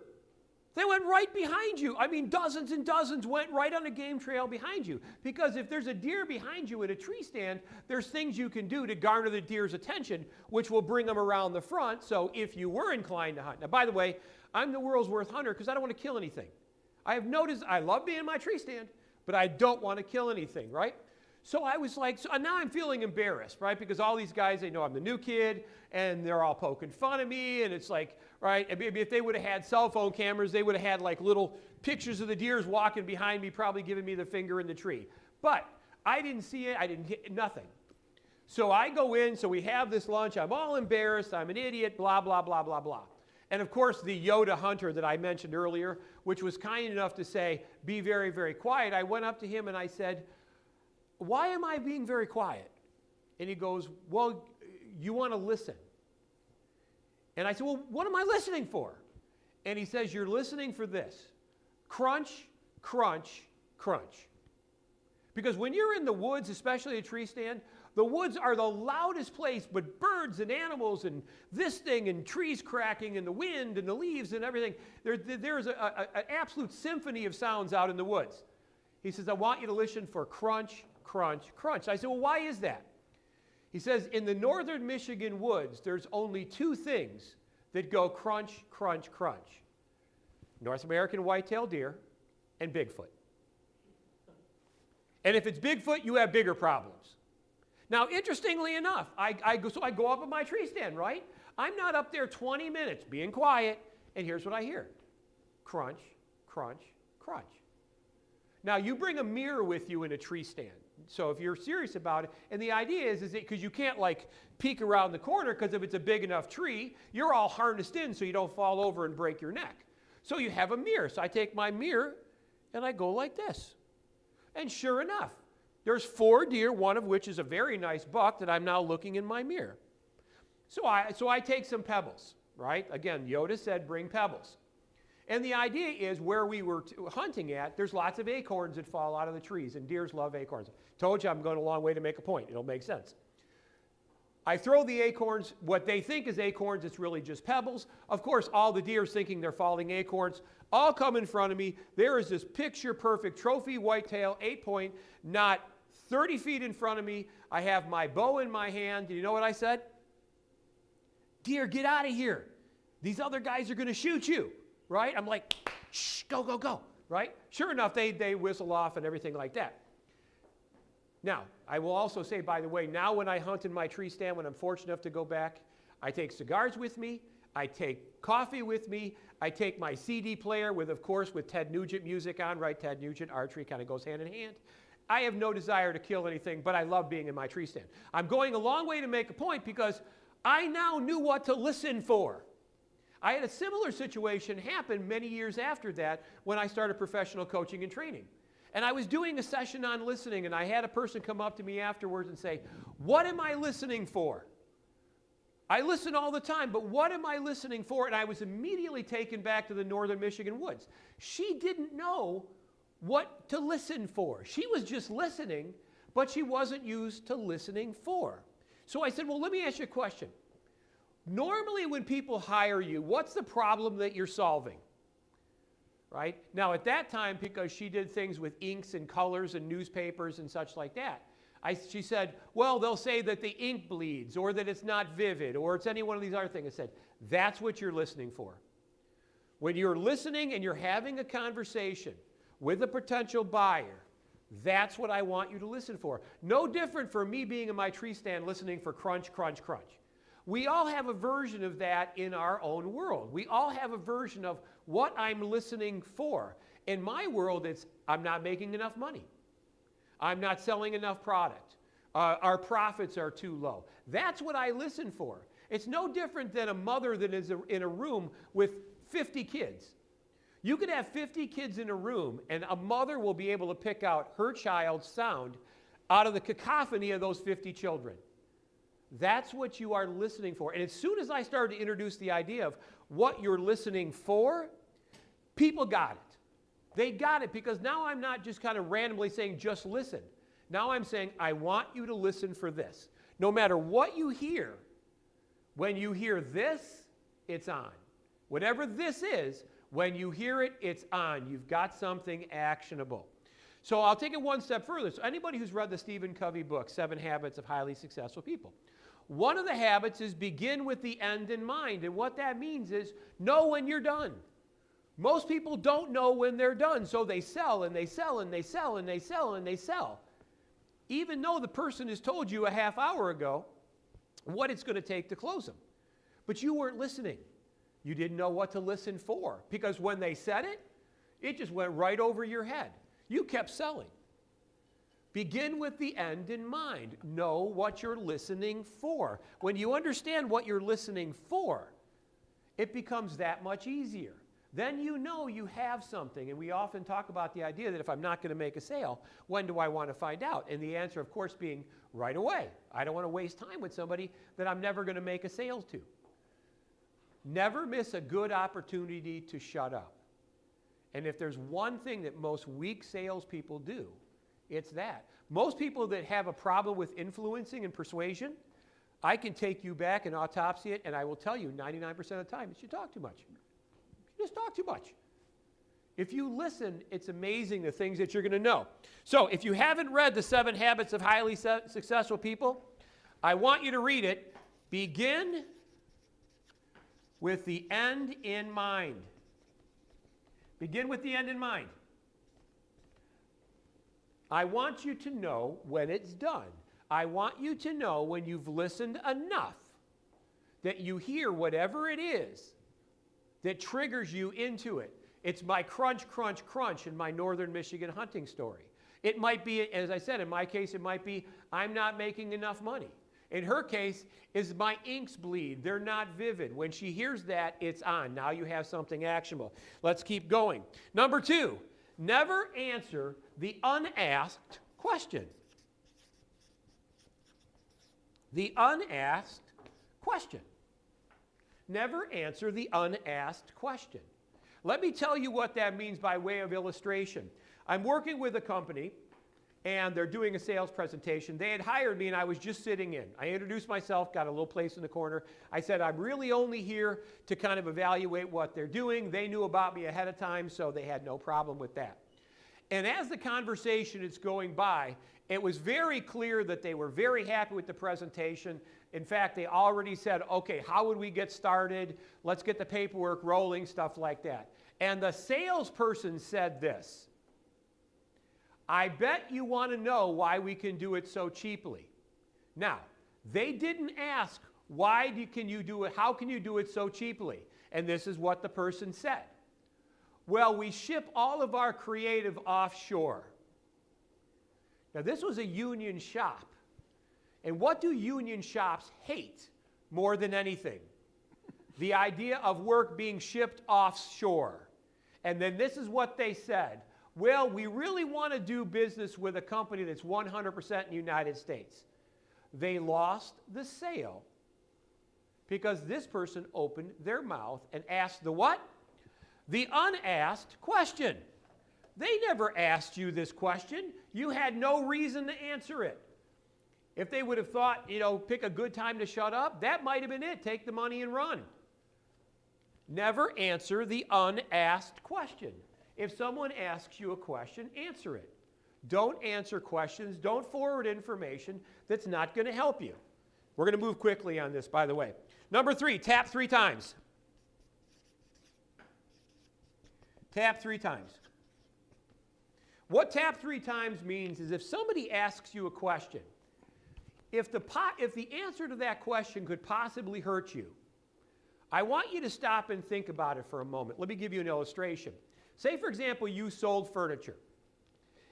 They went right behind you. I mean, dozens and dozens went right on a game trail behind you. Because if there's a deer behind you in a tree stand, there's things you can do to garner the deer's attention, which will bring them around the front. So if you were inclined to hunt. Now, by the way, I'm the world's worst hunter because I don't want to kill anything. I have noticed I love being in my tree stand, but I don't want to kill anything, right? So I was like, so now I'm feeling embarrassed, right? Because all these guys, they know I'm the new kid, and they're all poking fun of me, and it's like, right? Maybe if they would have had cell phone cameras, they would have had like little pictures of the deers walking behind me, probably giving me the finger in the tree. But I didn't see it. I didn't hit nothing. So I go in, so we have this lunch. I'm all embarrassed. I'm an idiot, blah, blah, blah, blah, blah. And of course, the Yoda hunter that I mentioned earlier, which was kind enough to say, be very, very quiet, I went up to him and I said, why am I being very quiet? And he goes, well, you want to listen. And I said, well, what am I listening for? And he says, you're listening for this. Crunch, crunch, crunch. Because when you're in the woods, especially a tree stand, the woods are the loudest place, but birds and animals and this thing and trees cracking and the wind and the leaves and everything. There's an absolute symphony of sounds out in the woods. He says, I want you to listen for crunch, crunch, crunch. I said, well, why is that? He says, in the northern Michigan woods, there's only two things that go crunch, crunch, crunch. North American white-tailed deer and Bigfoot. And if it's Bigfoot, you have bigger problems. Now, interestingly enough, I go up at my tree stand, right? I'm not up there 20 minutes being quiet, and here's what I hear. Crunch, crunch, crunch. Now, you bring a mirror with you in a tree stand. So if you're serious about it, and the idea is because you can't like peek around the corner, because if it's a big enough tree, you're all harnessed in so you don't fall over and break your neck. So you have a mirror. So I take my mirror and I go like this. And sure enough, there's 4 deer, one of which is a very nice buck that I'm now looking in my mirror. So I take some pebbles, right? Again, Yoda said bring pebbles. And the idea is where we were hunting at, there's lots of acorns that fall out of the trees, and deers love acorns. Told you I'm going a long way to make a point. It'll make sense. I throw the acorns, what they think is acorns, it's really just pebbles. Of course, all the deer thinking they're falling acorns, all come in front of me. There is this picture-perfect trophy whitetail, 8-point, not 30 feet in front of me. I have my bow in my hand. Do you know what I said? Deer, get out of here. These other guys are going to shoot you. Right? I'm like, shh, go, go, go, right? Sure enough, they whistle off and everything like that. Now, I will also say, by the way, now when I hunt in my tree stand, when I'm fortunate enough to go back, I take cigars with me, I take coffee with me, I take my CD player with, of course, with Ted Nugent music on, right? Ted Nugent, archery kind of goes hand in hand. I have no desire to kill anything, but I love being in my tree stand. I'm going a long way to make a point because I now knew what to listen for. I had a similar situation happen many years after that when I started professional coaching and training. And I was doing a session on listening, and I had a person come up to me afterwards and say, what am I listening for? I listen all the time, but what am I listening for? And I was immediately taken back to the northern Michigan woods. She didn't know what to listen for. She was just listening, but she wasn't used to listening for. So I said, well, let me ask you a question. Normally when people hire you, what's the problem that you're solving? Right? Now at that time, because she did things with inks and colors and newspapers and such like that, she said, well, they'll say that the ink bleeds or that it's not vivid or it's any one of these other things. I said, that's what you're listening for. When you're listening and you're having a conversation with a potential buyer, that's what I want you to listen for. No different for me being in my tree stand listening for crunch, crunch, crunch. We all have a version of that in our own world. We all have a version of what I'm listening for. In my world, it's I'm not making enough money. I'm not selling enough product. Our profits are too low. That's what I listen for. It's no different than a mother that is in a room with 50 kids. You could have 50 kids in a room, and a mother will be able to pick out her child's sound out of the cacophony of those 50 children. That's what you are listening for. And as soon as I started to introduce the idea of what you're listening for, people got it. They got it because now I'm not just kind of randomly saying, just listen. Now I'm saying, I want you to listen for this. No matter what you hear, when you hear this, it's on. Whatever this is, when you hear it, it's on. You've got something actionable. So I'll take it one step further. So anybody who's read the Stephen Covey book, 7 Habits of Highly Successful People, one of the habits is begin with the end in mind. And what that means is know when you're done. Most people don't know when they're done, so they sell and they sell and they sell and they sell and they sell. Even though the person has told you a half hour ago what it's going to take to close them. But you weren't listening. You didn't know what to listen for because when they said it, it just went right over your head. You kept selling. Begin with the end in mind. Know what you're listening for. When you understand what you're listening for, it becomes that much easier. Then you know you have something. And we often talk about the idea that if I'm not going to make a sale, when do I want to find out? And the answer, of course, being right away. I don't want to waste time with somebody that I'm never going to make a sale to. Never miss a good opportunity to shut up. And if there's one thing that most weak salespeople do, it's that. Most people that have a problem with influencing and persuasion, I can take you back and autopsy it, and I will tell you 99% of the time, it's you talk too much. You just talk too much. If you listen, it's amazing the things that you're going to know. So if you haven't read the 7 Habits of Highly Successful People, I want you to read it. Begin with the end in mind. Begin with the end in mind. I want you to know when it's done. I want you to know when you've listened enough that you hear whatever it is that triggers you into it. It's my crunch, crunch, crunch in my northern Michigan hunting story. It might be, as I said, in my case, it might be, I'm not making enough money. In her case, is my inks bleed. They're not vivid. When she hears that, it's on. Now you have something actionable. Let's keep going. Number 2, never answer the unasked question. The unasked question. Never answer the unasked question. Let me tell you what that means by way of illustration. I'm working with a company, and they're doing a sales presentation. They had hired me, and I was just sitting in. I introduced myself, got a little place in the corner. I said, I'm really only here to kind of evaluate what they're doing. They knew about me ahead of time, so they had no problem with that. And as the conversation is going by, it was very clear that they were very happy with the presentation. In fact, they already said, okay, how would we get started? Let's get the paperwork rolling, stuff like that. And the salesperson said this, I bet you want to know why we can do it so cheaply. Now, they didn't ask, can you do it? How can you do it so cheaply? And this is what the person said. Well, we ship all of our creative offshore. Now, this was a union shop. And what do union shops hate more than anything? The idea of work being shipped offshore. And then this is what they said. Well, we really want to do business with a company that's 100% in the United States. They lost the sale because this person opened their mouth and asked the what? The unasked question. They never asked you this question. You had no reason to answer it. If they would have thought, pick a good time to shut up, that might have been it. Take the money and run. Never answer the unasked question. If someone asks you a question, answer it. Don't answer questions. Don't forward information that's not going to help you. We're going to move quickly on this, by the way. Number 3, tap 3 times. Tap 3 times. What tap 3 times means is if somebody asks you a question, if the answer to that question could possibly hurt you, I want you to stop and think about it for a moment. Let me give you an illustration. Say, for example, you sold furniture,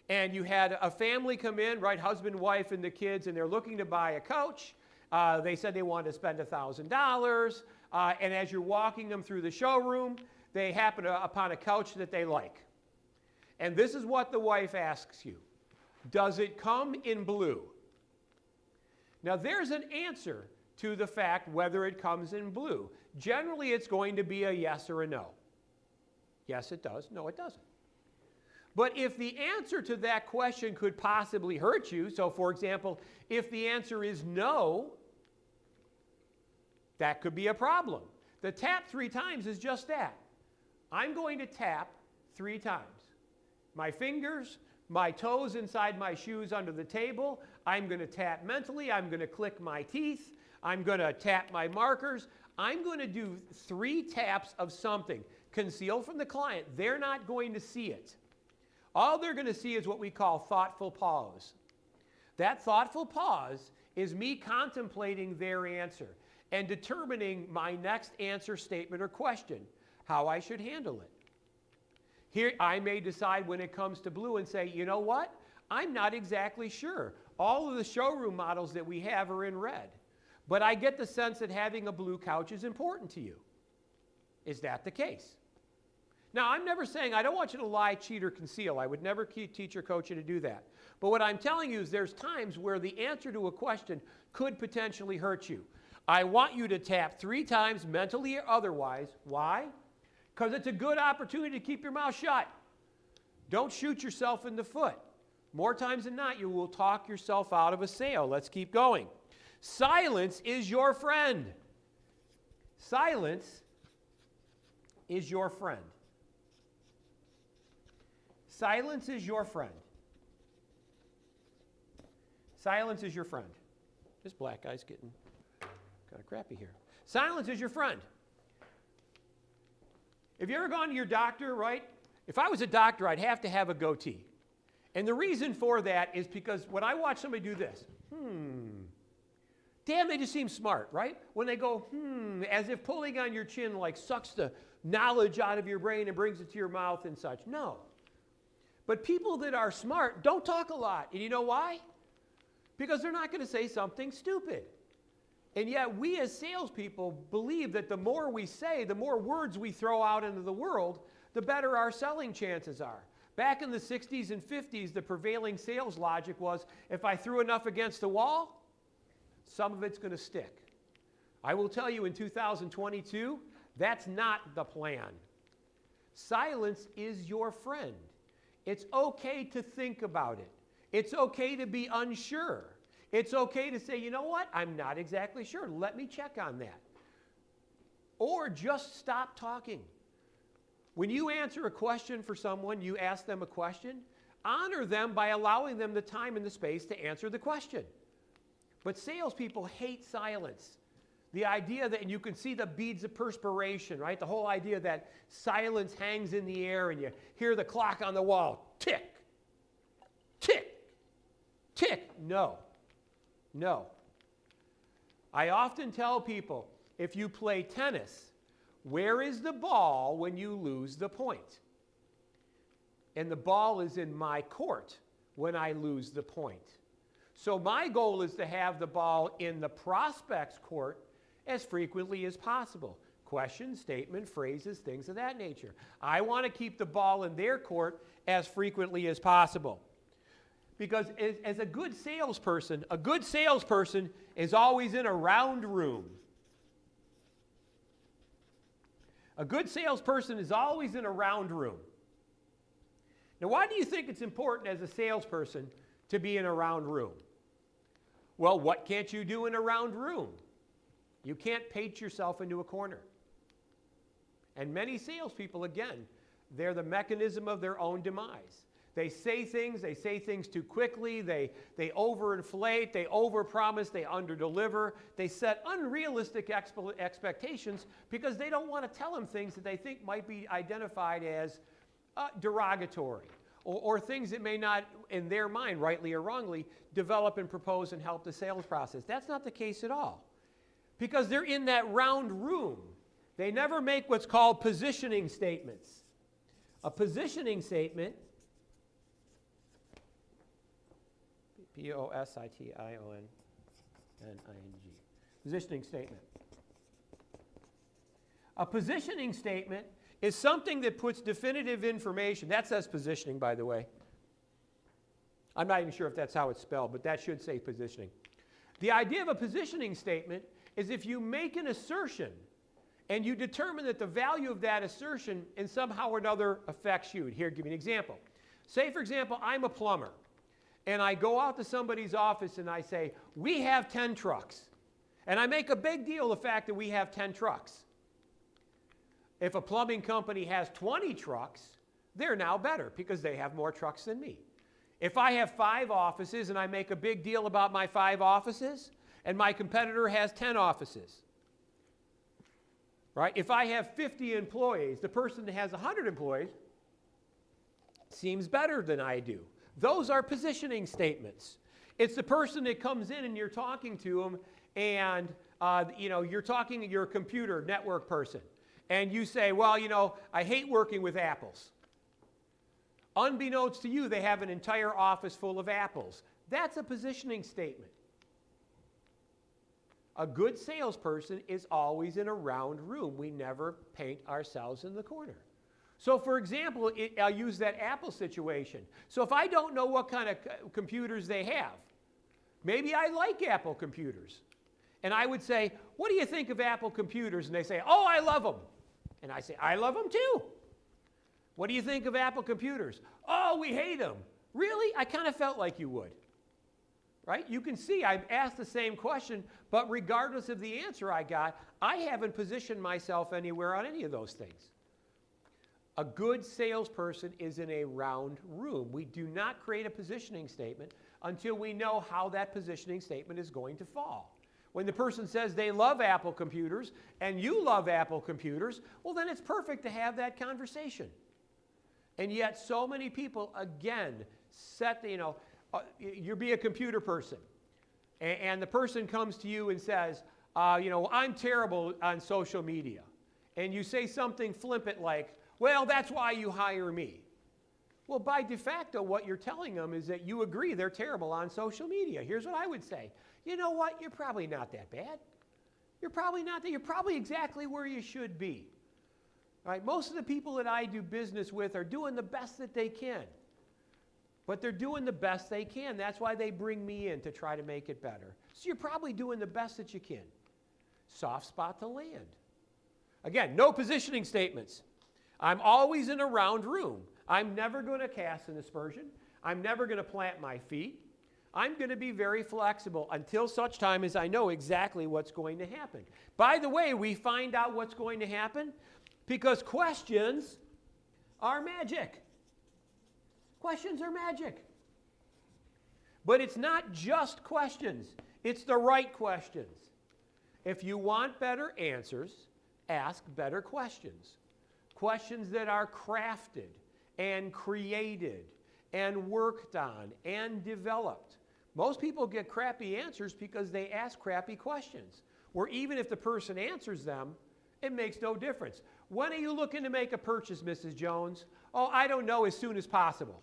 and you had a family come in, right, husband, wife, and the kids, and they're looking to buy a couch. They said they wanted to spend $1,000, and as you're walking them through the showroom, they happen upon a couch that they like. And this is what the wife asks you. Does it come in blue? Now there's an answer to the fact whether it comes in blue. Generally, it's going to be a yes or a no. Yes, it does. No, it doesn't. But if the answer to that question could possibly hurt you, so for example, if the answer is no, that could be a problem. The tap 3 times is just that. I'm going to tap 3 times. My fingers, my toes inside my shoes under the table. I'm going to tap mentally. I'm going to click my teeth. I'm going to tap my markers. I'm going to do 3 taps of something concealed from the client. They're not going to see it. All they're going to see is what we call thoughtful pause. That thoughtful pause is me contemplating their answer and determining my next answer, statement, or question, how I should handle it. Here, I may decide when it comes to blue and say, you know what? I'm not exactly sure. All of the showroom models that we have are in red. But I get the sense that having a blue couch is important to you. Is that the case? Now, I'm never saying I don't want you to lie, cheat, or conceal. I would never teach or coach you to do that. But what I'm telling you is there's times where the answer to a question could potentially hurt you. I want you to tap 3 times, mentally or otherwise. Why? Because it's a good opportunity to keep your mouth shut. Don't shoot yourself in the foot. More times than not, you will talk yourself out of a sale. Let's keep going. Silence is your friend. Silence is your friend. Silence is your friend. Silence is your friend. This black guy's getting kind of crappy here. Silence is your friend. Have you ever gone to your doctor, right? If I was a doctor, I'd have to have a goatee. And the reason for that is because when I watch somebody do this, damn, they just seem smart, right? When they go, as if pulling on your chin like sucks the knowledge out of your brain and brings it to your mouth and such. No. But people that are smart don't talk a lot. And you know why? Because they're not going to say something stupid. And yet we as salespeople believe that the more we say, the more words we throw out into the world, the better our selling chances are. Back in the 60s and 50s, the prevailing sales logic was, if I threw enough against the wall, some of it's going to stick. I will tell you in 2022, that's not the plan. Silence is your friend. It's okay to think about it. It's okay to be unsure. It's okay to say, you know what, I'm not exactly sure. Let me check on that. Or just stop talking. When you answer a question for someone, you ask them a question, honor them by allowing them the time and the space to answer the question. But salespeople hate silence. The idea that, and you can see the beads of perspiration, right? The whole idea that silence hangs in the air and you hear the clock on the wall, tick, tick, tick. No, no. I often tell people, if you play tennis, where is the ball when you lose the point? And the ball is in my court when I lose the point. So my goal is to have the ball in the prospect's court as frequently as possible. Question, statement, phrases, things of that nature. I want to keep the ball in their court as frequently as possible. Because as a good salesperson is always in a round room. A good salesperson is always in a round room. Now, why do you think it's important as a salesperson to be in a round room? Well, what can't you do in a round room? You can't paint yourself into a corner. And many salespeople, again, they're the mechanism of their own demise. They say things too quickly, they overinflate, they overpromise, they underdeliver, they set unrealistic expectations because they don't want to tell them things that they think might be identified as derogatory or things that may not, in their mind, rightly or wrongly, develop and propose and help the sales process. That's not the case at all because they're in that round room. They never make what's called positioning statements. A positioning statement, Positioning positioning statement. A positioning statement is something that puts definitive information. That says positioning, by the way. I'm not even sure if that's how it's spelled, but that should say positioning. The idea of a positioning statement is if you make an assertion and you determine that the value of that assertion in somehow or another affects you. Here, give me an example. Say, for example, I'm a plumber, and I go out to somebody's office and I say, we have 10 trucks. And I make a big deal of the fact that we have 10 trucks. If a plumbing company has 20 trucks, they're now better because they have more trucks than me. If I have 5 offices and I make a big deal about my 5 offices, and my competitor has 10 offices, right? If I have 50 employees, the person that has 100 employees seems better than I do. Those are positioning statements. It's the person that comes in and you're talking to them, and you're a computer network person, and you say, well, I hate working with apples. Unbeknownst to you, they have an entire office full of apples. That's a positioning statement. A good salesperson is always in a round room. We never paint ourselves in the corner. So for example, I'll use that Apple situation. So if I don't know what kind of computers they have, maybe I like Apple computers. And I would say, what do you think of Apple computers? And they say, oh, I love them. And I say, I love them too. What do you think of Apple computers? Oh, we hate them. Really? I kind of felt like you would. Right? You can see I've asked the same question, but regardless of the answer I got, I haven't positioned myself anywhere on any of those things. A good salesperson is in a round room. We do not create a positioning statement until we know how that positioning statement is going to fall. When the person says they love Apple computers and you love Apple computers, well, then it's perfect to have that conversation. And yet so many people, again, you be a computer person, and the person comes to you and says, I'm terrible on social media. And you say something flippant like, well, that's why you hire me. Well, by de facto, what you're telling them is that you agree they're terrible on social media. Here's what I would say. You know what? You're probably not that bad. You're probably not that. You're probably exactly where you should be. Right? Most of the people that I do business with are doing the best that they can. But they're doing the best they can. That's why they bring me in to try to make it better. So you're probably doing the best that you can. Soft spot to land. Again, no positioning statements. I'm always in a round room. I'm never going to cast an aspersion. I'm never going to plant my feet. I'm going to be very flexible until such time as I know exactly what's going to happen. By the way, we find out what's going to happen because questions are magic. Questions are magic. But it's not just questions. It's the right questions. If you want better answers, ask better questions. Questions that are crafted and created and worked on and developed. Most people get crappy answers because they ask crappy questions, where even if the person answers them, it makes no difference. When are you looking to make a purchase, Mrs. Jones? Oh, I don't know, as soon as possible.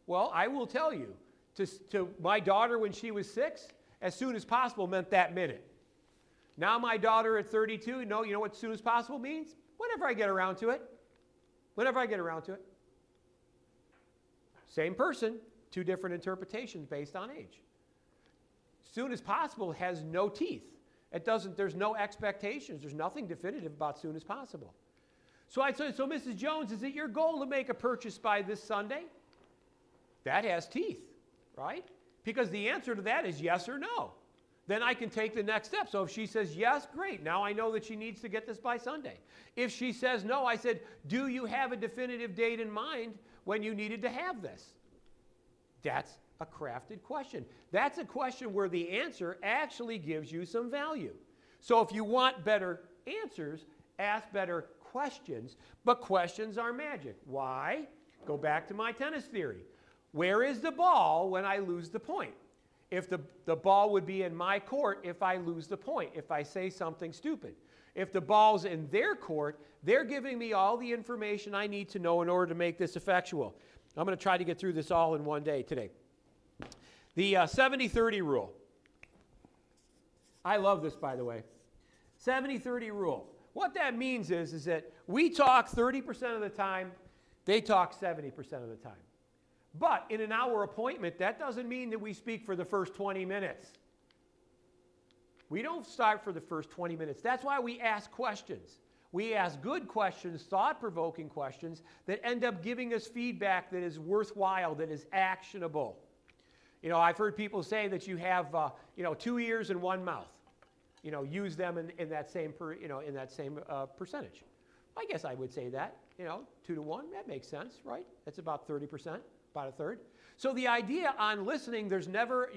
Well, I will tell you, to my daughter when she was 6, as soon as possible meant that minute. Now my daughter at 32, you know what as soon as possible means? Whenever I get around to it. Whenever I get around to it. Same person, 2 different interpretations based on age. Soon as possible has no teeth. There's no expectations. There's nothing definitive about soon as possible. So I said, so Mrs. Jones, is it your goal to make a purchase by this Sunday? That has teeth, right? Because the answer to that is yes or no. Then I can take the next step. So if she says yes, great. Now I know that she needs to get this by Sunday. If she says no, I said, do you have a definitive date in mind when you needed to have this? That's a crafted question. That's a question where the answer actually gives you some value. So if you want better answers, ask better questions, but questions are magic. Why? Go back to my tennis theory. Where is the ball when I lose the point? If the ball would be in my court if I lose the point, if I say something stupid. If the ball's in their court, they're giving me all the information I need to know in order to make this effectual. I'm going to try to get through this all in one day today. The 70-30 rule. I love this, by the way. 70-30 rule. What that means is that we talk 30% of the time, they talk 70% of the time. But in an hour appointment, that doesn't mean that we speak for the first 20 minutes. We don't start for the first 20 minutes. That's why we ask questions. We ask good questions, thought-provoking questions that end up giving us feedback that is worthwhile, that is actionable. You know, I've heard people say that you have, 2 ears and 1 mouth. You know, use them in that same percentage. I guess I would say that, 2 to 1, that makes sense, right? That's about 30%, about a third. So the idea on listening, there's never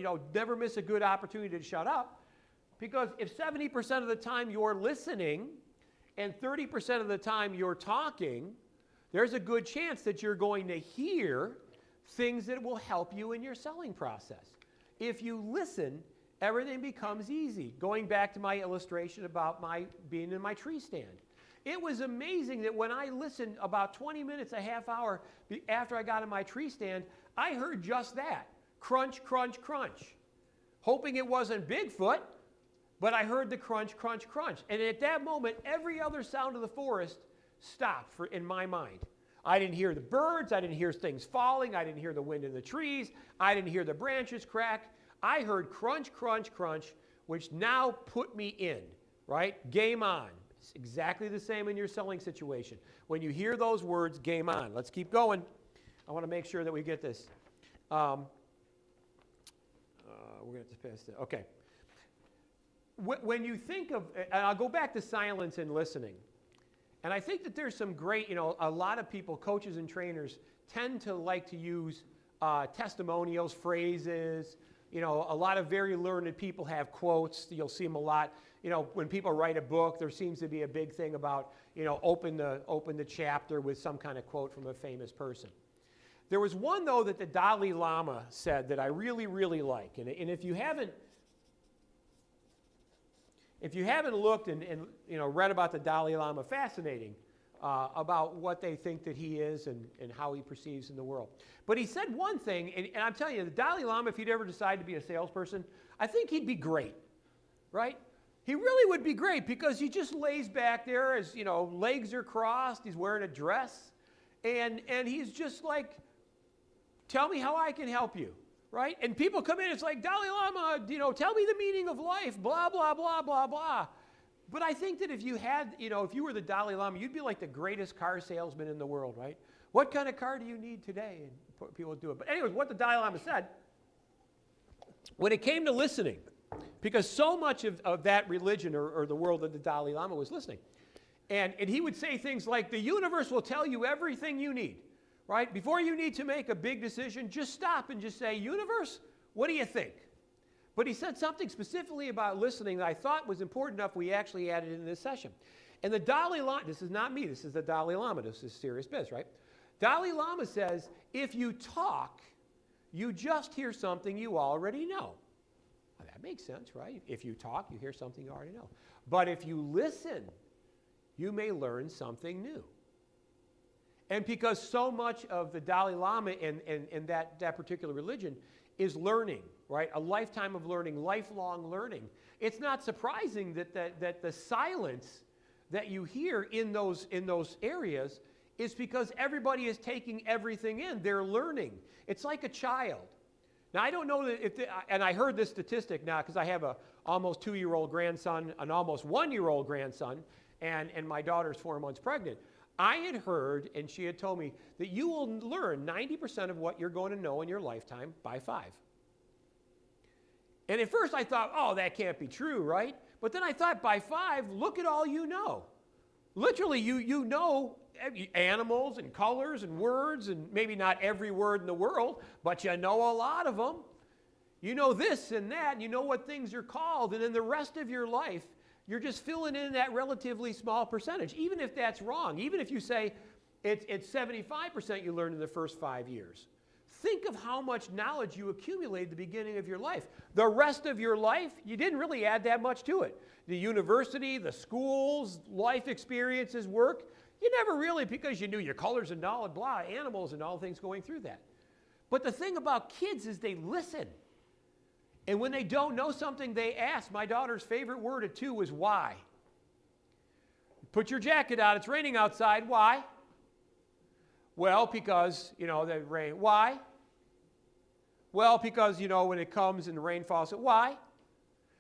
miss a good opportunity to shut up, because if 70% of the time you're listening and 30% of the time you're talking, there's a good chance that you're going to hear things that will help you in your selling process. If you listen, everything becomes easy. Going back to my illustration about my being in my tree stand. It was amazing that when I listened about 20 minutes, a half hour after I got in my tree stand, I heard just that. Crunch, crunch, crunch. Hoping it wasn't Bigfoot, but I heard the crunch, crunch, crunch. And at that moment, every other sound of the forest stopped in my mind. I didn't hear the birds. I didn't hear things falling. I didn't hear the wind in the trees. I didn't hear the branches crack. I heard crunch, crunch, crunch, which now put me in, right? Game on. It's exactly the same in your selling situation. When you hear those words, game on. Let's keep going. I want to make sure that we get this. We're going to have to pass that. Okay. When you think of, and I'll go back to silence and listening. And I think that there's some great, a lot of people, coaches and trainers, tend to like to use testimonials, phrases. A lot of very learned people have quotes. You'll see them a lot. When people write a book, there seems to be a big thing about, open the chapter with some kind of quote from a famous person. There was one, though, that the Dalai Lama said that I really, really like. And if you haven't looked and read about the Dalai Lama, fascinating about what they think that he is and how he perceives in the world. But he said one thing, and I'm telling you, the Dalai Lama, if he'd ever decide to be a salesperson, I think he'd be great, right? He really would be great, because he just lays back there as, legs are crossed, he's wearing a dress, and he's just like, tell me how I can help you. Right? And people come in, it's like, Dalai Lama, tell me the meaning of life, blah, blah, blah, blah, blah. But I think that if you were the Dalai Lama, you'd be like the greatest car salesman in the world, right? What kind of car do you need today? And people would do it. But anyways, what the Dalai Lama said, when it came to listening, because so much of that religion or the world of the Dalai Lama was listening. And he would say things like, the universe will tell you everything you need. Right? Before you need to make a big decision, just stop and just say, universe, what do you think? But he said something specifically about listening that I thought was important enough we actually added in this session. And the Dalai Lama, this is not me, this is the Dalai Lama, this is serious biz, right? Dalai Lama says, if you talk, you just hear something you already know. Well, that makes sense, right? If you talk, you hear something you already know. But if you listen, you may learn something new. And because so much of the Dalai Lama and that particular religion is learning, right? A lifetime of learning, lifelong learning. It's not surprising that the silence that you hear in those areas is because everybody is taking everything in. They're learning. It's like a child. Now, I don't know that and I heard this statistic now because I have a almost 2-year-old grandson, an almost 1-year-old grandson, and my daughter's 4 months pregnant. I had heard, and she had told me, that you will learn 90% of what you're going to know in your lifetime by 5. And at first I thought, oh, that can't be true, right? But then I thought, by 5, look at all you know. Literally, you know animals and colors and words, and maybe not every word in the world, but you know a lot of them. You know this and that, and you know what things are called, and in the rest of your life, you're just filling in that relatively small percentage, even if that's wrong. Even if you say it's 75% you learned in the first 5 years. Think of how much knowledge you accumulated at the beginning of your life. The rest of your life, you didn't really add that much to it. The university, the schools, life experiences, work, you never really, because you knew your colors and all, blah, animals and all things going through that. But the thing about kids is they listen. And when they don't know something, they ask. My daughter's favorite word at 2 was why. Put your jacket on. It's raining outside. Why? Well, because, the rain. Why? Well, because, when it comes and the rain falls, why?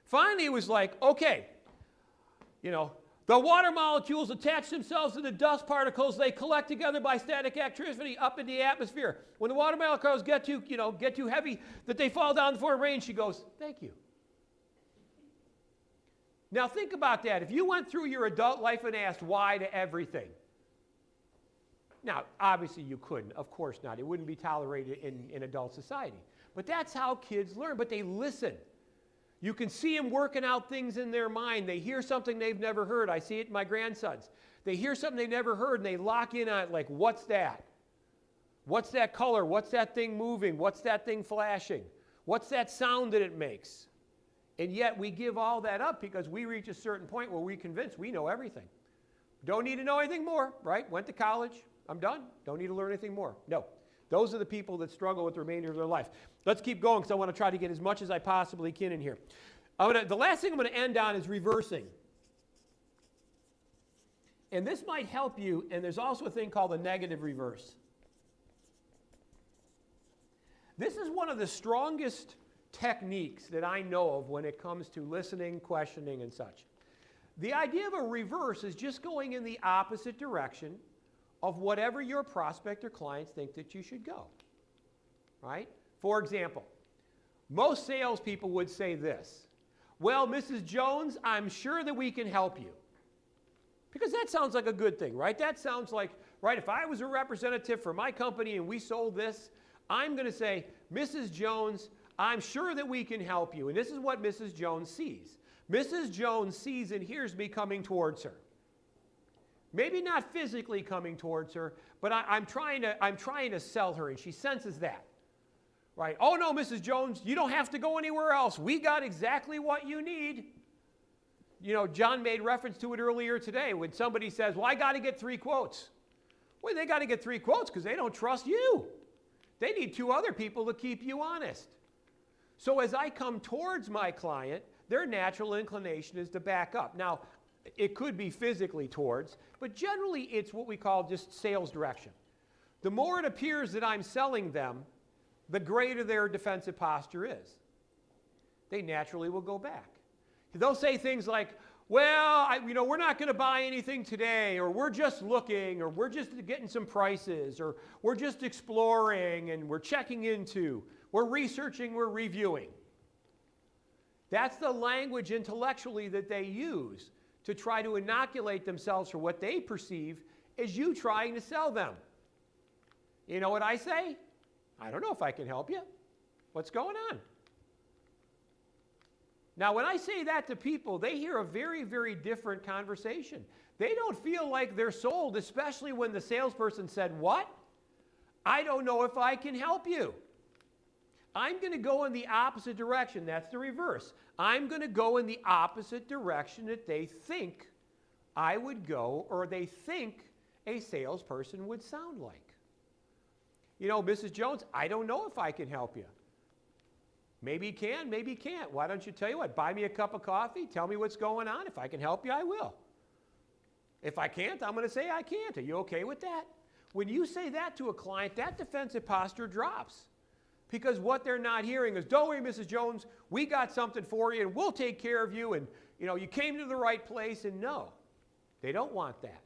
Finally, it was like, okay, the water molecules attach themselves to the dust particles. They collect together by static electricity up in the atmosphere. When the water molecules get too heavy that they fall down before rain, she goes, thank you. Now think about that. If you went through your adult life and asked why to everything. Now, obviously you couldn't. Of course not. It wouldn't be tolerated in adult society. But that's how kids learn. But they listen. You can see them working out things in their mind. They hear something they've never heard. I see it in my grandsons. They hear something they've never heard, and they lock in on it like, what's that? What's that color? What's that thing moving? What's that thing flashing? What's that sound that it makes? And yet we give all that up because we reach a certain point where we're convinced we know everything. Don't need to know anything more, right? Went to college. I'm done. Don't need to learn anything more. No. Those are the people that struggle with the remainder of their life. Let's keep going because I want to try to get as much as I possibly can in here. The last thing I'm going to end on is reversing. And this might help you, and there's also a thing called the negative reverse. This is one of the strongest techniques that I know of when it comes to listening, questioning, and such. The idea of a reverse is just going in the opposite direction of whatever your prospect or clients think that you should go, right? For example, most salespeople would say this, well, Mrs. Jones, I'm sure that we can help you. Because that sounds like a good thing, right? That sounds like, right, if I was a representative for my company and we sold this, I'm going to say, Mrs. Jones, I'm sure that we can help you. And this is what Mrs. Jones sees. Mrs. Jones sees and hears me coming towards her. Maybe not physically coming towards her, but I'm trying to sell her, and she senses that. Right? Oh, no, Mrs. Jones, you don't have to go anywhere else. We got exactly what you need. John made reference to it earlier today when somebody says, well, I got to get 3 quotes. Well, they got to get 3 quotes because they don't trust you. They need 2 other people to keep you honest. So as I come towards my client, their natural inclination is to back up. Now, it could be physically towards, but generally it's what we call just sales direction. The more it appears that I'm selling them, the greater their defensive posture is. They naturally will go back. They'll say things like, well, we're not going to buy anything today, or we're just looking, or we're just getting some prices, or we're just exploring, and we're checking into, we're researching, we're reviewing. That's the language intellectually that they use to try to inoculate themselves for what they perceive as you trying to sell them. You know what I say? I don't know if I can help you. What's going on? Now, when I say that to people, they hear a very, very different conversation. They don't feel like they're sold, especially when the salesperson said, what? I don't know if I can help you. I'm going to go in the opposite direction. That's the reverse. I'm going to go in the opposite direction that they think I would go, or they think a salesperson would sound like. Mrs. Jones, I don't know if I can help you. Maybe you can, maybe you can't. Why don't you tell you what? Buy me a cup of coffee. Tell me what's going on. If I can help you, I will. If I can't, I'm going to say I can't. Are you okay with that? When you say that to a client, that defensive posture drops. Because what they're not hearing is, don't worry, Mrs. Jones, we got something for you, and we'll take care of you, and you came to the right place. And no, they don't want that.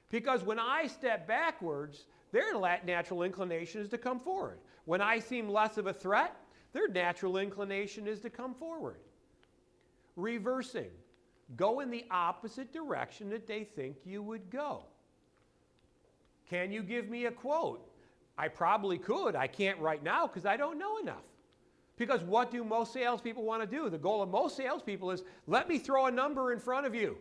Because when I step backwards, their natural inclination is to come forward. When I seem less of a threat, their natural inclination is to come forward. Reversing. Go in the opposite direction that they think you would go. Can you give me a quote? I probably could. I can't right now because I don't know enough. Because what do most salespeople want to do? The goal of most salespeople is, let me throw a number in front of you.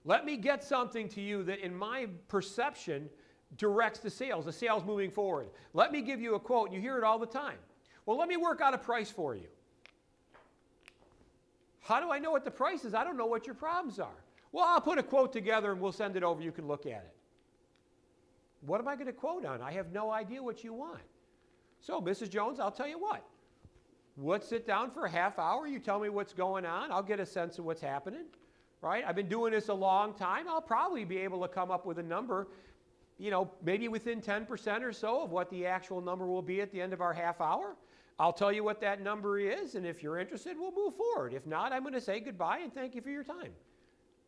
Let me get something to you that in my perception directs the sales moving forward. Let me give you a quote, and you hear it all the time. Well, let me work out a price for you. How do I know what the price is? I don't know what your problems are. Well, I'll put a quote together and we'll send it over. You can look at it. What am I going to quote on? I have no idea what you want. So, Mrs. Jones, I'll tell you what. Let's sit down for a half hour. You tell me what's going on. I'll get a sense of what's happening. Right? I've been doing this a long time. I'll probably be able to come up with a number, maybe within 10% or so of what the actual number will be at the end of our half hour. I'll tell you what that number is, and if you're interested, we'll move forward. If not, I'm going to say goodbye and thank you for your time.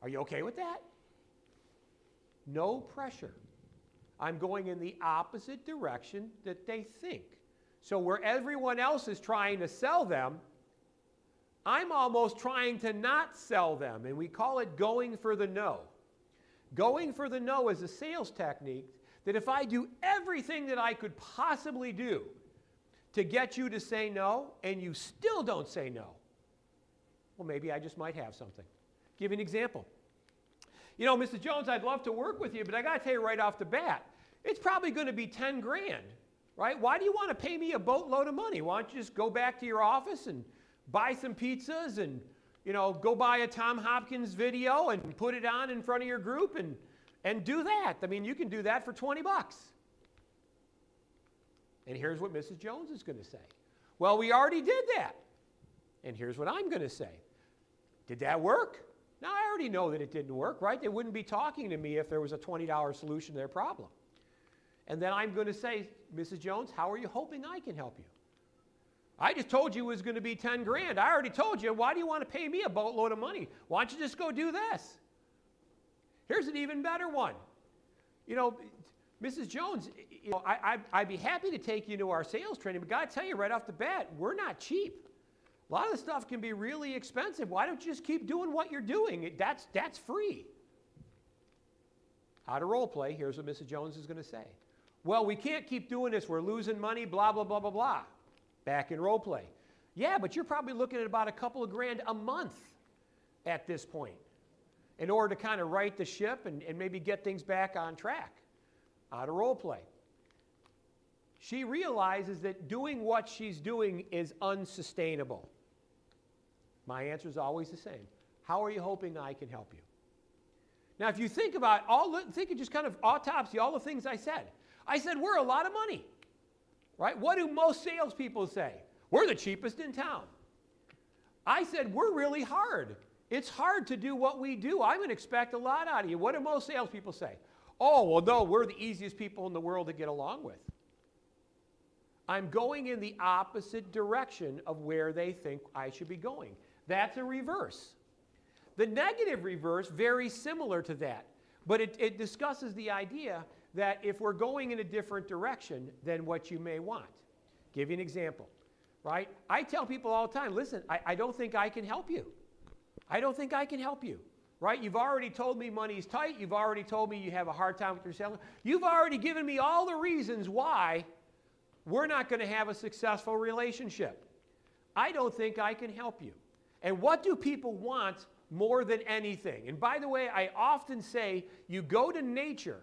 Are you okay with that? No pressure. I'm going in the opposite direction that they think. So where everyone else is trying to sell them, I'm almost trying to not sell them, and we call it going for the no. Going for the no is a sales technique that if I do everything that I could possibly do to get you to say no, and you still don't say no, well, maybe I just might have something. Give you an example. You know, Mrs. Jones, I'd love to work with you, but I got to tell you right off the bat, it's probably going to be 10 grand, right? Why do you want to pay me a boatload of money? Why don't you just go back to your office and buy some pizzas and, you know, go buy a Tom Hopkins video and put it on in front of your group and do that. I mean, you can do that for 20 bucks. And here's what Mrs. Jones is going to say. Well, we already did that. And here's what I'm going to say. Did that work? Now, I already know that it didn't work, right? They wouldn't be talking to me if there was a $20 solution to their problem. And then I'm going to say, Mrs. Jones, how are you hoping I can help you? I just told you it was going to be 10 grand. I already told you. Why do you want to pay me a boatload of money? Why don't you just go do this? Here's an even better one. You know, Mrs. Jones, you know, I'd be happy to take you to our sales training, but got to tell you right off the bat, we're not cheap. A lot of the stuff can be really expensive. Why don't you just keep doing what you're doing? That's free. How to role play, here's what Mrs. Jones is going to say. Well, we can't keep doing this. We're losing money, blah, blah, blah, blah, blah. Back in role play. Yeah, but you're probably looking at about a couple of grand a month at this point in order to kind of right the ship and maybe get things back on track. Out of role play. She realizes that doing what she's doing is unsustainable. My answer is always the same. How are you hoping I can help you? Now, if you think about think of just kind of autopsy all the things I said. I said we're a lot of money, right? What do most salespeople say? We're the cheapest in town. I said we're really hard. It's hard to do what we do. I'm going to expect a lot out of you. What do most salespeople say? Oh, well, no, we're the easiest people in the world to get along with. I'm going in the opposite direction of where they think I should be going. That's a reverse. The negative reverse, very similar to that, but it discusses the idea that if we're going in a different direction than what you may want. Give you an example, right? I tell people all the time, listen, I don't think I can help you. I don't think I can help you, right? You've already told me money's tight. You've already told me you have a hard time with your selling. You've already given me all the reasons why we're not going to have a successful relationship. I don't think I can help you. And what do people want more than anything? And by the way, I often say you go to nature.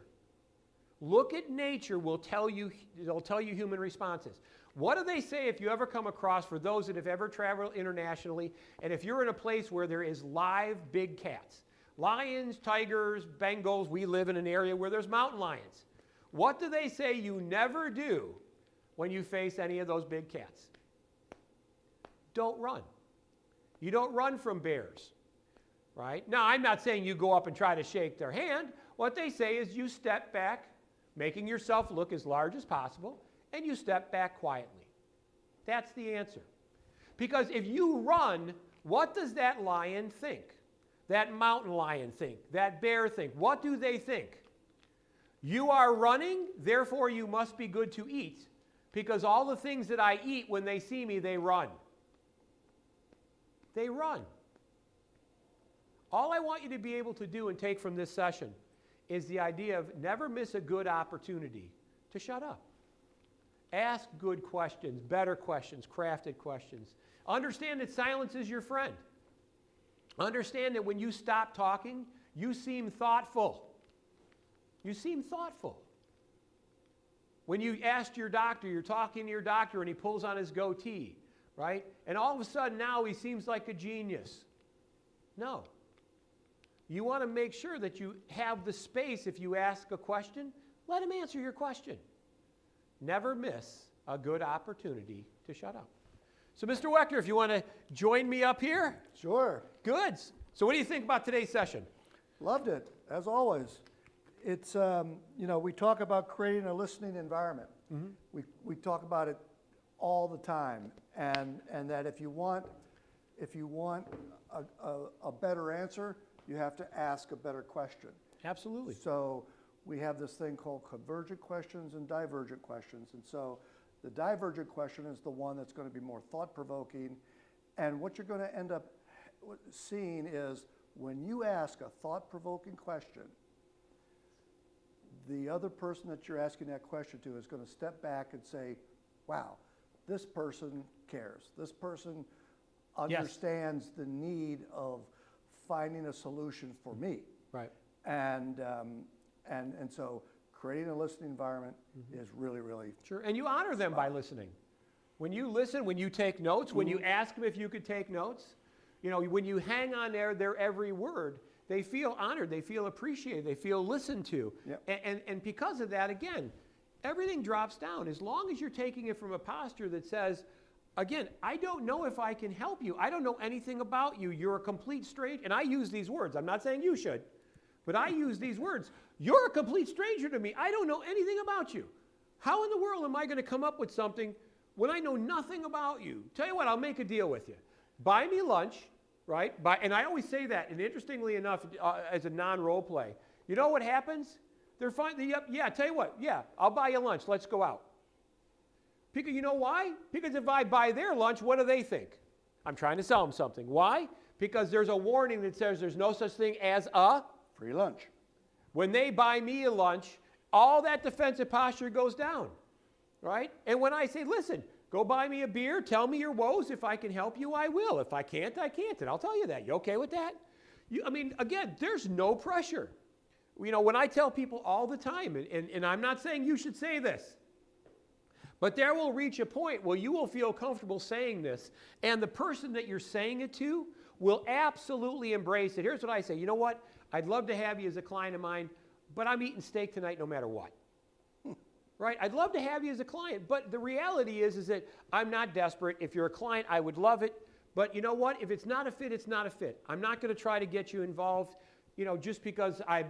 Look at nature, it'll tell you human responses. What do they say if you ever come across, for those that have ever traveled internationally, and if you're in a place where there is live big cats, lions, tigers, Bengals, we live in an area where there's mountain lions. What do they say you never do when you face any of those big cats? Don't run. You don't run from bears, right? Now, I'm not saying you go up and try to shake their hand. What they say is you step back, making yourself look as large as possible, and you step back quietly. That's the answer. Because if you run, what does that lion think? That mountain lion think? That bear think? What do they think? You are running, therefore you must be good to eat, because all the things that I eat, when they see me, they run. They run. All I want you to be able to do and take from this session is the idea of never miss a good opportunity to shut up. Ask good questions, better questions, crafted questions. Understand that silence is your friend. Understand that when you stop talking, you seem thoughtful. You seem thoughtful. When you asked your doctor, you're talking to your doctor and he pulls on his goatee, right? And all of a sudden now he seems like a genius. No. You want to make sure that you have the space. If you ask a question, let him answer your question. Never miss a good opportunity to shut up. So, Mr. Wechter, if you want to join me up here. Sure. Good. So what do you think about today's session? Loved it, as always. It's, you know, we talk about creating a listening environment. Mm-hmm. We talk about it all the time, and that if you want a better answer, you have to ask a better question. Absolutely. So we have this thing called convergent questions and divergent questions, and so the divergent question is the one that's going to be more thought-provoking, and what you're going to end up seeing is when you ask a thought-provoking question, the other person that you're asking that question to is going to step back and say, wow, this person cares. This person understands the need of finding a solution for me. Right. And so creating a listening environment is really, really Sure, and you honor them by listening. When you listen, when you take notes, when you ask them if you could take notes, you know, when you hang on their every word, they feel honored, they feel appreciated, they feel listened to. Yep. And because of that, again, everything drops down. As long as you're taking it from a posture that says, again, I don't know if I can help you. I don't know anything about you. You're a complete stranger. And I use these words. I'm not saying you should, but I use these words. You're a complete stranger to me. I don't know anything about you. How in the world am I going to come up with something when I know nothing about you? Tell you what, I'll make a deal with you. Buy me lunch, right? And I always say that, and interestingly enough, as a non-role play. You know what happens? They're fine. Yeah, tell you what, yeah, I'll buy you lunch. Let's go out. Because you know why? Because if I buy their lunch, what do they think? I'm trying to sell them something. Why? Because there's a warning that says there's no such thing as a free lunch. When they buy me a lunch, all that defensive posture goes down, right? And when I say, listen, go buy me a beer, tell me your woes. If I can help you, I will. If I can't, I can't. And I'll tell you that. You okay with that? I mean, again, there's no pressure. You know, when I tell people all the time, and I'm not saying you should say this, but there will reach a point where you will feel comfortable saying this, and the person that you're saying it to will absolutely embrace it. Here's what I say. You know what? I'd love to have you as a client of mine, but I'm eating steak tonight no matter what. Right? I'd love to have you as a client, but the reality is that I'm not desperate. If you're a client, I would love it. But you know what? If it's not a fit, it's not a fit. I'm not going to try to get you involved, you know, just because I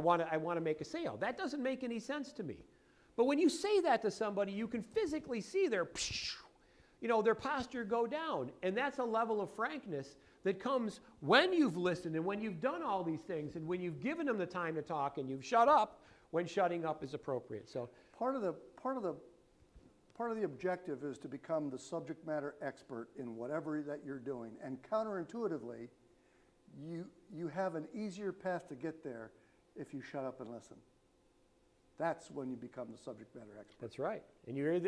want to make a sale. That doesn't make any sense to me. But when you say that to somebody, you can physically see their posture go down. And that's a level of frankness that comes when you've listened and when you've done all these things and when you've given them the time to talk and you've shut up when shutting up is appropriate. So part of the objective is to become the subject matter expert in whatever that you're doing. And counterintuitively, you have an easier path to get there if you shut up and listen. That's when you become the subject matter expert. That's right. And you're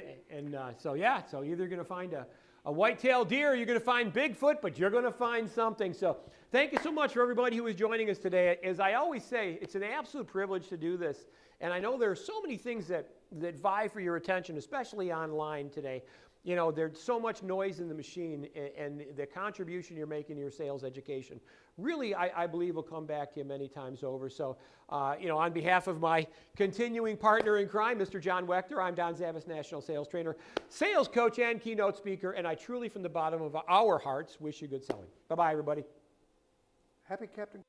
so either going to find a white-tailed deer, or you're going to find Bigfoot, but you're going to find something. So thank you so much for everybody who is joining us today. As I always say, it's an absolute privilege to do this. And I know there are so many things that vie for your attention, especially online today. You know, there's so much noise in the machine, and the contribution you're making to your sales education really, I believe, will come back to you many times over. So, on behalf of my continuing partner in crime, Mr. John Wechter, I'm Don Zavis, National Sales Trainer, Sales Coach, and Keynote Speaker, and I truly, from the bottom of our hearts, wish you good selling. Bye-bye, everybody. Happy Captain.